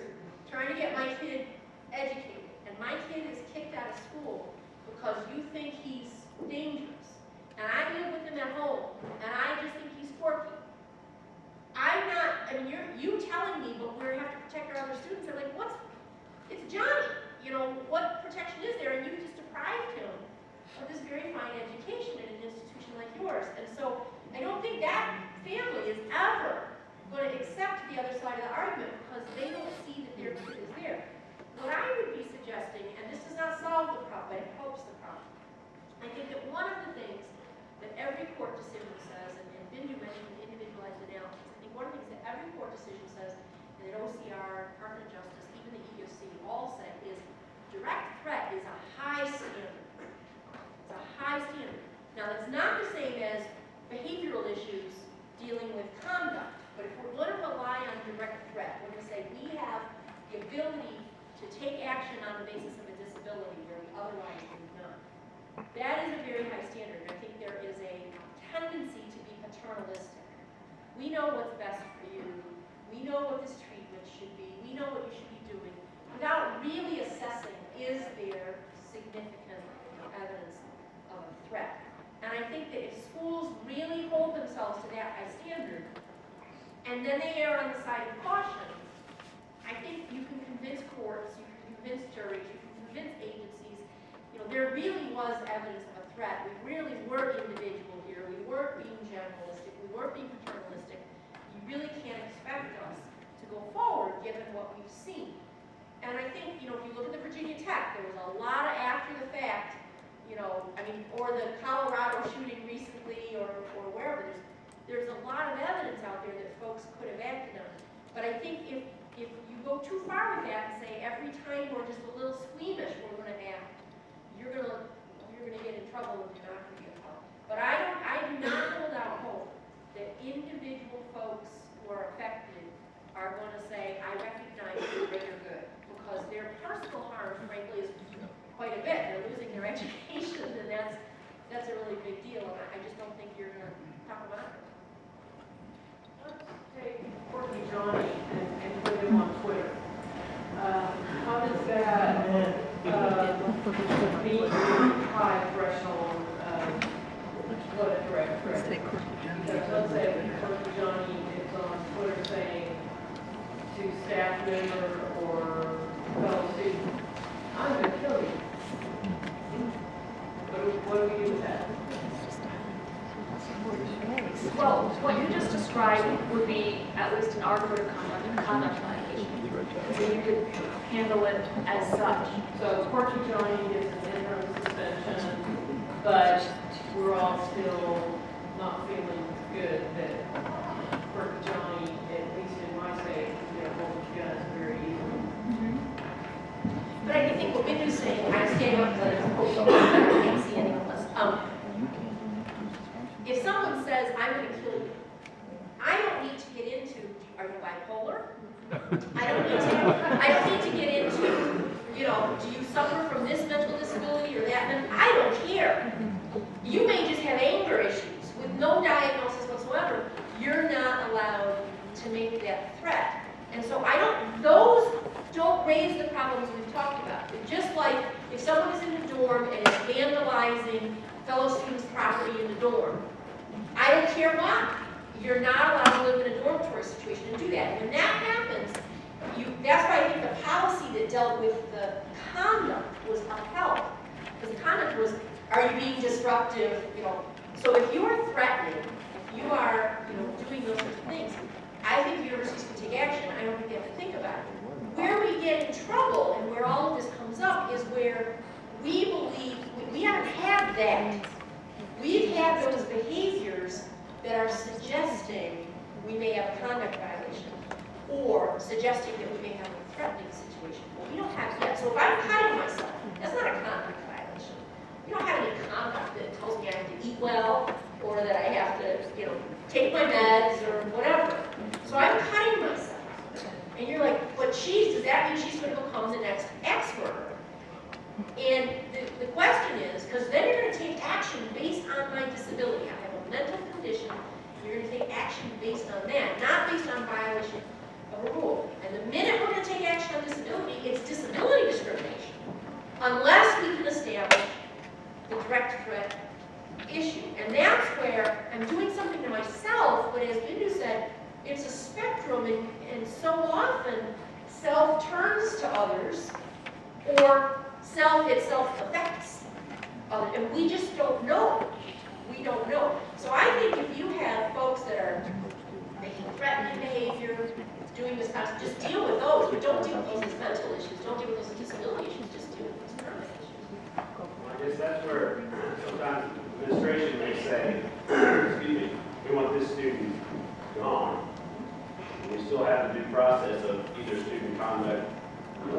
trying to get my kid educated, and my kid is kicked out of school because you think he's dangerous, and I live with him at home, and I just think he's quirky, I'm not I mean, you telling me, but we have to protect our other students. They're like, it's Johnny. You know, what protection is there? And you just deprived him of this very fine education in an institution like yours. And so I don't think that family is ever going to accept the other side of the argument because they don't see that their kid is there. What I would be suggesting, and this does not solve the problem, but it helps the problem. I think that one of the things that every court decision says, and Bindu mentioned individualized analysis, I think one of the things that every court decision says, and that OCR, Department of Justice, even the EEOC all say is direct threat is a high standard. It's a high standard. Now, that's not the same as behavioral issues dealing with conduct, but if we're going to rely on direct threat, we're going to say we have the ability to take action on the basis of a disability where we otherwise would not. That is a very high standard, and I think there is a tendency to be paternalistic. We know what's best for you. We know what this treatment should be. We know what you should be doing, without really assessing, is there significant evidence of a threat? And I think that if schools really hold themselves to that high standard, and then they err on the side of caution, I think you can convince courts, you can convince juries, you can convince agencies, you know, there really was evidence of a threat. We really were individual here. We weren't being generalistic. We weren't being paternalistic. You really can't expect us to go forward given what we've seen. And I think, you know, if you look at the Virginia Tech, there was a lot of after the fact, you know, I mean, or the Colorado shooting recently or wherever, there's a lot of evidence out there that folks could have acted on. But I think if you go too far with that and say every time we're just a little squeamish we're going to act, you're going to get in trouble and you're not going to get help. But I do not hold out hope that individual folks who are affected are going to say, I recognize the greater good, because their personal harm, frankly, is quite a bit. They're losing their education, and that's a really big deal. And I just don't think you're going to talk about it. Let's take Courtney Johnny and put him on Twitter. How does that meet the high threshold of what a direct threat is? Because let's say Courtney Johnny is on Twitter saying to staff member or fellow student, I'm going to kill you. What do we do with that? Well, what you just described would be, at least in our code of conduct, a conduct violation. So you could handle it as such. So Courtney Johnny gets an interim suspension, but we're all still not feeling good that Courtney Johnny, at least in my state, can get a hold of guns very easily. But I think what Bindu's saying, I'm standing up because I can't see any of us. If someone says, I'm going to kill you, I don't need to get into, are you bipolar? I don't need to get into, you know, do you suffer from this mental disability or that? I don't care. You may just have anger issues with no diagnosis whatsoever. You're not allowed to make that threat. And so those don't raise the problems we've talked about. It's just like if someone is in the dorm and is vandalizing fellow students' property in the dorm, I don't care why. You're not allowed to live in a dormitory situation and do that. When that happens, that's why I think the policy that dealt with the conduct was upheld. Because the conduct was, are you being disruptive? You know, so if you are threatening, if you are, you know, doing those sorts of things, I think universities can take action. I don't think they have to think about it. Where we get in trouble and where all of this comes up is where we believe we haven't had that. We've had those behaviors that are suggesting we may have a conduct violation or suggesting that we may have a threatening situation. Well, we don't have yet. So if I'm cutting myself, that's not a conduct violation. We don't have any conduct that tells me I have to eat well or that I have to, you know, take my meds or whatever. So I'm cutting myself. And you're like, but geez, does that mean she's going to become the next expert? And the question is, because then you're going to take action based on my disability. I have a mental condition. You're going to take action based on that, not based on violation of a rule. And the minute we're going to take action on disability, it's disability discrimination. Unless we can establish the direct threat issue. And that's where I'm doing something to myself, but as Bindu said, it's a spectrum. spectrum, and so often self turns to others, or self itself affects others, and we just don't know. We don't know. So I think if you have folks that are making threatening behavior, doing this kind of, just deal with those, but don't deal with those as mental issues, don't deal with those as disability issues, just deal with those permanent issues. I guess that's where sometimes administration may say, excuse me, we want this student gone. And we still have the due process of either student conduct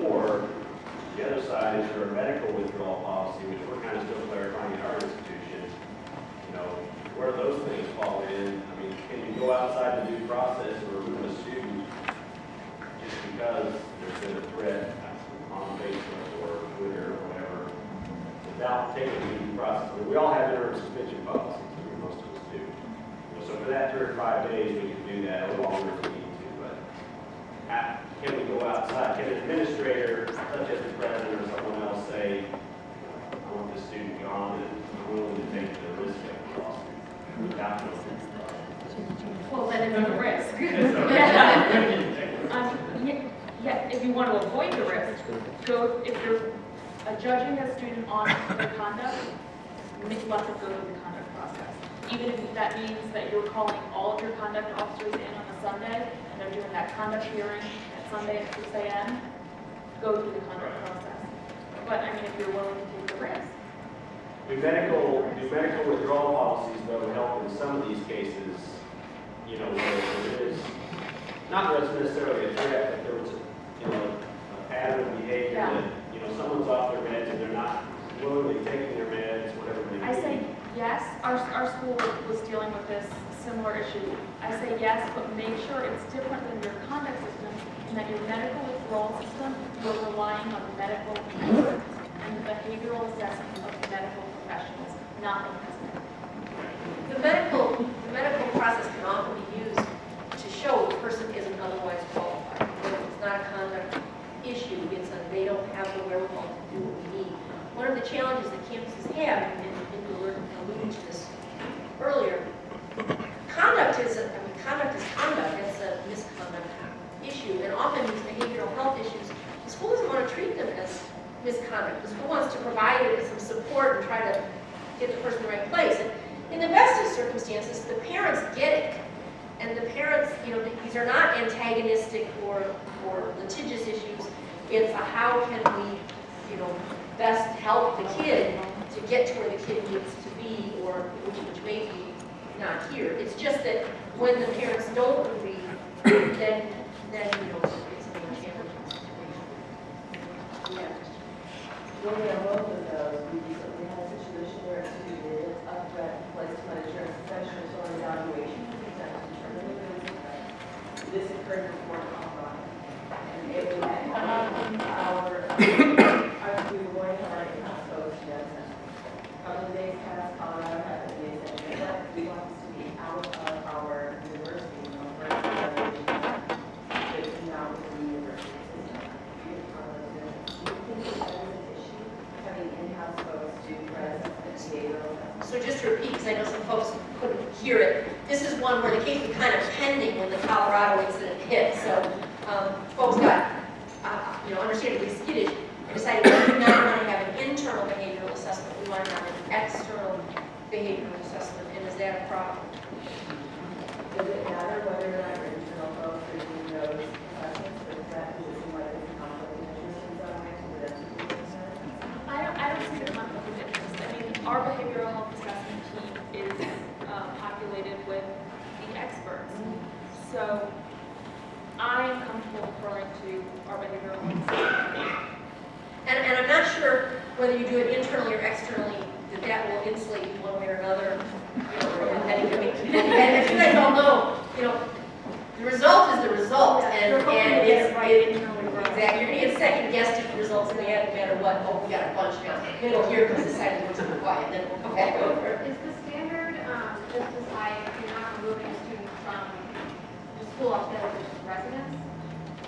or the other side is there a medical withdrawal policy, which we're kind of still clarifying in our institution. You know, where do those things fall in? I mean, can you go outside the due process or remove a student just because there's been a threat on Facebook or Twitter or whatever without taking the due process? I mean, we all have interim suspension policies. I mean, most of us do. So for that 3 or 5 days, we can do that a little longer if we need to. But can we go outside? Can an administrator, such as the president or someone else, say, I want this student gone and I'm willing to take the risk of the lawsuit without no due process? Well, then it's a risk. Yeah, if you want to avoid the risk, if you're judging a student on their conduct, let them go through the conduct process. Even if that means that you're calling all of your conduct officers in on a Sunday, and they're doing that conduct hearing at Sunday at 6 a.m., go through the conduct process. But, I mean, if you're willing to take the risk. Do medical withdrawal policies, though, help in some of these cases, you know, where there is, not necessarily a threat, but there was a pattern of behavior Yeah. that, you know, someone's off their meds and they're not willingly taking their meds, whatever they I do. say yes, our school was dealing with this similar issue. I say yes, but make sure it's different than your conduct system, and that your medical withdrawal system, you're relying on medical experts and the behavioral assessment of medical professionals, not the president. The medical process can often be used to show the person isn't otherwise qualified. It's not a conduct issue, it's a, they don't have the wherewithal to do what we need. One of the challenges that campuses have, and we were alluding to this earlier, conduct is conduct, it's a misconduct issue, and often these behavioral health issues, the school doesn't want to treat them as misconduct. The school wants to provide it some support and try to get the person in the right place. And in the best of circumstances, the parents get it. And the parents, you know, these are not antagonistic or litigious issues. It's a how can we, you know, best help the kid to get to where the kid needs to be, or which may be not here. It's just that when the parents don't agree, then you know, it's a more challenging situation. Yeah. Really, on both of those, we recently had a situation where a student did a threat placed on insurance professionals on evaluation to determine if there was a threat. This occurred before Colorado. And it was we were going to our in-house host, yes. A couple of days past, Colorado had a day that we want this to be out of our university, you know, for now with the university system. Do you think that is an issue, having in-house folks do threats and behavioral assessment? So just to repeat, because I know some folks couldn't hear it, this is one where the case was kind of pending when the Colorado incident hit. So folks got, understandably skittish and decided we do not want to have an internal behavioral assessment. We want to have an external behavioral assessment. And is that a problem? Does it matter whether or not your internal folks are doing those assessments, or is that, does it seem like it's a conflict of interest in some way for them to do this? I don't see the conflict of interest. I mean, our behavioral health assessment team is populated with the experts. So I'm comfortable referring to our behavioral health assessment team. And I'm not sure whether you do it internally or externally, that will insulate you one way or another. And as you guys all know, the result is the result, and it's exactly, you're gonna get second guessed if the results in the end, no matter what. Oh, we got a bunch now. Middle here because this side is quiet, then we'll come back over. Is the standard just decide if you're not removing a student from the school altogether, just residents?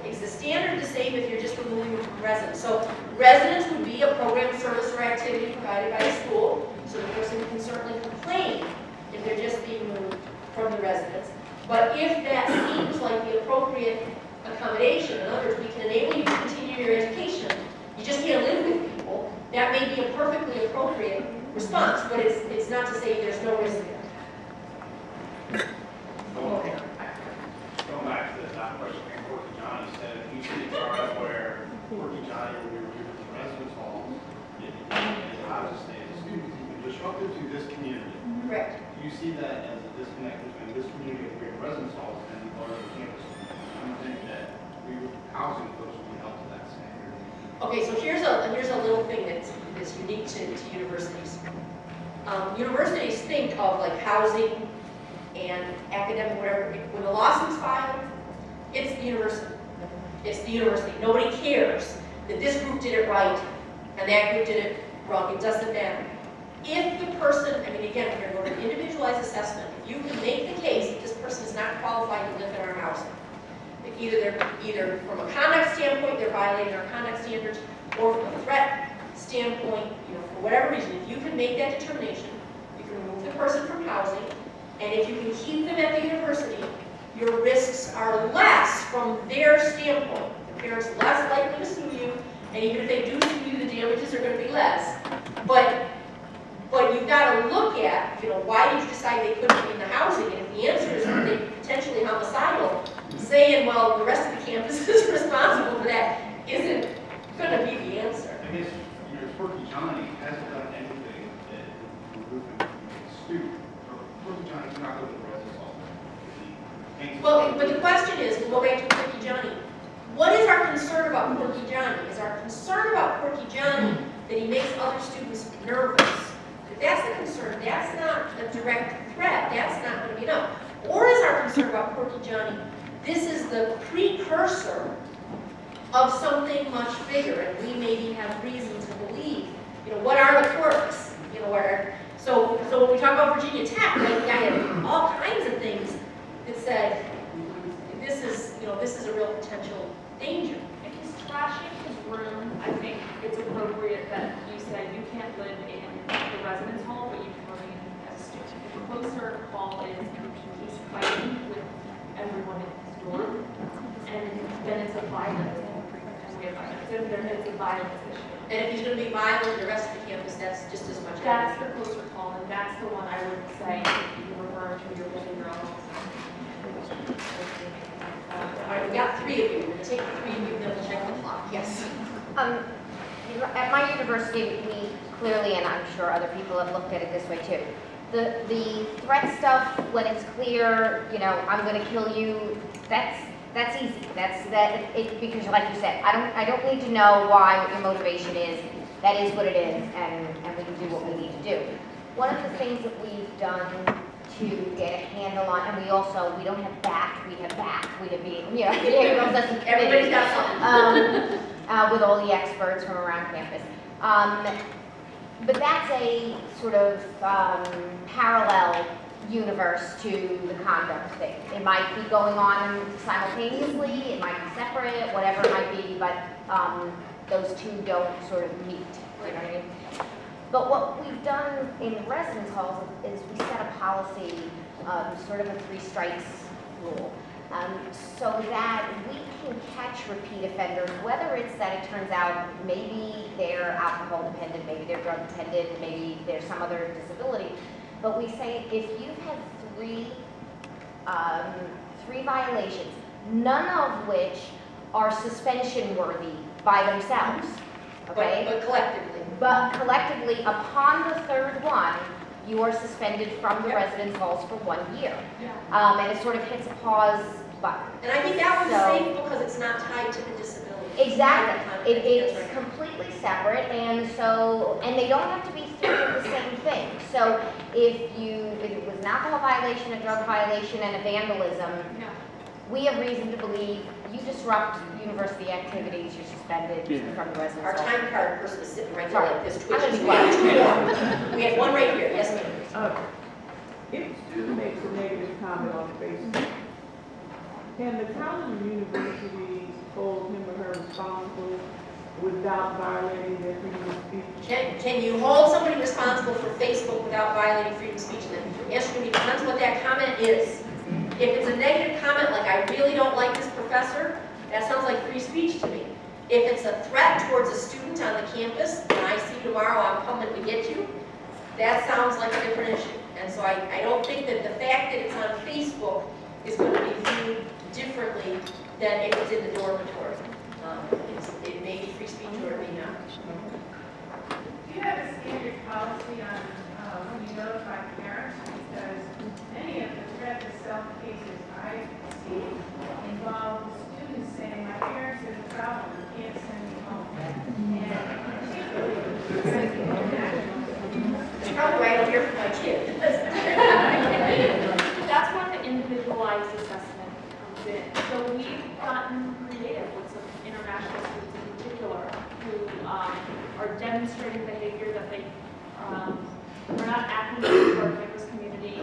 Is the standard the same if you're just removing them from residents? So residents would be a program, service, or activity provided by the school, so the person can certainly complain if they're just being removed from the residents. But if that seems like the appropriate accommodation, in other words, we can enable you to continue your education, you just can't live with people, that may be a perfectly appropriate response, but it's not to say there's no risk there. Going back to the top question, Corky Johnny said, if you see a chart where Corky Johnny will be reviewed at the residence hall, it allows us to stay as students, even disruptive to this community. Correct. Do you see that as a disconnect between this community of great residence halls and the larger campus? I don't think that housing folks will be held to that standard. Okay, so here's a little thing that's unique to universities. Universities think of like housing and academic, whatever. When the lawsuit's filed, it's the university. It's the university. Nobody cares that this group did it right and that group did it wrong. It doesn't matter. If the person, I mean, again, we're going to go to individualized assessment. If you can make the case that this person is not qualified to live in our housing, either from a conduct standpoint, they're violating our conduct standards, or from a threat standpoint, for whatever reason, if you can make that determination, you can remove the person from housing, and if you can keep them at the university, your risks are less from their standpoint. The parents are less likely to sue you, and even if they do sue you, the damages are going to be less. But you've got to look at, why did you decide they couldn't be in the housing? And if the answer is that they're potentially homicidal, saying, well, the rest of the campus is responsible for that isn't going to be the answer. I guess, Corky Johnny hasn't done anything that would remove him from being a student. Corky Johnny's not going to the residence hall. Well, but the question is, we'll go back to Corky Johnny. What is our concern about Corky Johnny? Is our concern about Corky Johnny that he makes other students nervous? If that's the concern, that's not a direct threat. That's not going to be enough. Or is our concern about Corky Johnny, this is the precursor of something much bigger, and we maybe have reason to believe, what are the quirks? So when we talk about Virginia Tech, I had all kinds of things that said, this is a real potential danger. If he's trashing his room, I think it's appropriate that you say you can't live in the residence hall, but you can remain as a student. If the closer call is he's fighting with everyone in his dorm, and then it's a violent, and we have violence, then it's a violence issue. And if he's going to be violent the rest of the campus, that's just as much. That's the closer call, and that's the one I would say you refer to your behavioral health. All right, we got 3 of you. We'll take the 3 of you, then we'll check the clock. Yes. At my university, we clearly, and I'm sure other people have looked at it this way too, the threat stuff, when it's clear, I'm going to kill you, that's easy. Because like you said, I don't need to know why, what your motivation is. That is what it is, and we can do what we need to do. One of the things that we've done to get a handle on, and we don't have back, we have behavioral justice Everybody's got something. With all the experts from around campus. But that's a sort of parallel universe to the conduct thing. It might be going on simultaneously, it might be separate, whatever it might be, but those two don't sort of meet, you know what I mean? But what we've done in residence halls is we set a policy, sort of a 3 strikes rule, so that we can catch repeat offenders, whether it's that it turns out maybe they're alcohol dependent, maybe they're drug dependent, maybe there's some other disability. But we say if you've had 3 violations, none of which are suspension worthy by themselves, okay? But collectively. But collectively, upon the 3rd one, you are suspended from the residence halls for 1 year. And it sort of hits a pause button. And I think that one's safe because it's not tied to the disability. Exactly. It's completely separate, and they don't have to be 3 of the same thing. So if it was an alcohol violation, a drug violation, and a vandalism, we have reason to believe you disrupt university activities, you're suspended from the residence Our hall. time card person is sitting right there Sorry. like this, I'm gonna twitching. be quiet. We have one right here. Yes, ma'am. If a student makes a negative comment on Facebook, can the college or university hold him or her responsible without violating their freedom of speech? Can you hold somebody responsible for Facebook without violating freedom of speech? And the answer to me depends what that comment is. If it's a negative comment, like I really don't like this professor, that sounds like free speech to me. If it's a threat towards a student on the campus, and I see you tomorrow, I'm coming to get you, that sounds like a different issue. And so I don't think that the fact that it's on Facebook is going to be viewed differently than if it's in the dormitory. It may be free speech or it may not. Do you have a standard policy on when you notify parents? Because many of the threat to self cases I see involve students saying, my parents are in trouble, you can't send me home. And particularly, It's probably why I don't hear from my kid. That's where the individualized assessment comes in. So we've gotten creative with some international students in particular who are demonstrating behavior that they are not acting to our campus community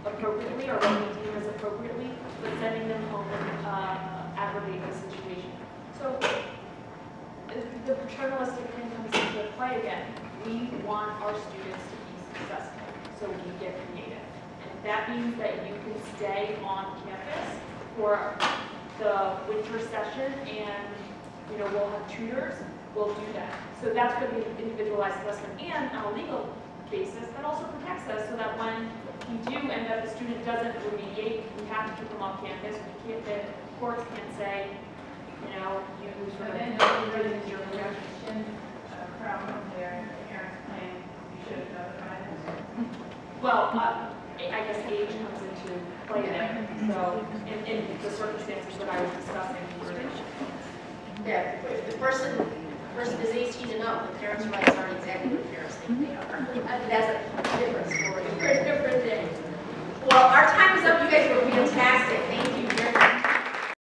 appropriately or what we deem as appropriately, but sending them home aggravate the situation. So the paternalistic thing comes into play again. We want our students to be successful, so we get creative. And if that means that you can stay on campus for the winter session and we'll have tutors, we'll do that. So that's going to be an individualized assessment. And on a legal basis, that also protects us so that when we do end up, the student doesn't remediate, we have to keep them off campus. We can't, the courts can't say, you sort of really is your reaction problem where the parents claim you should have notified them? well, I guess age comes into play there. So in the circumstances that I was discussing, Yeah, if the person is 18 and up, the parents' rights aren't exactly what parents think they are. That's a different story for a different day. Well, our time is up. You guys were fantastic. Thank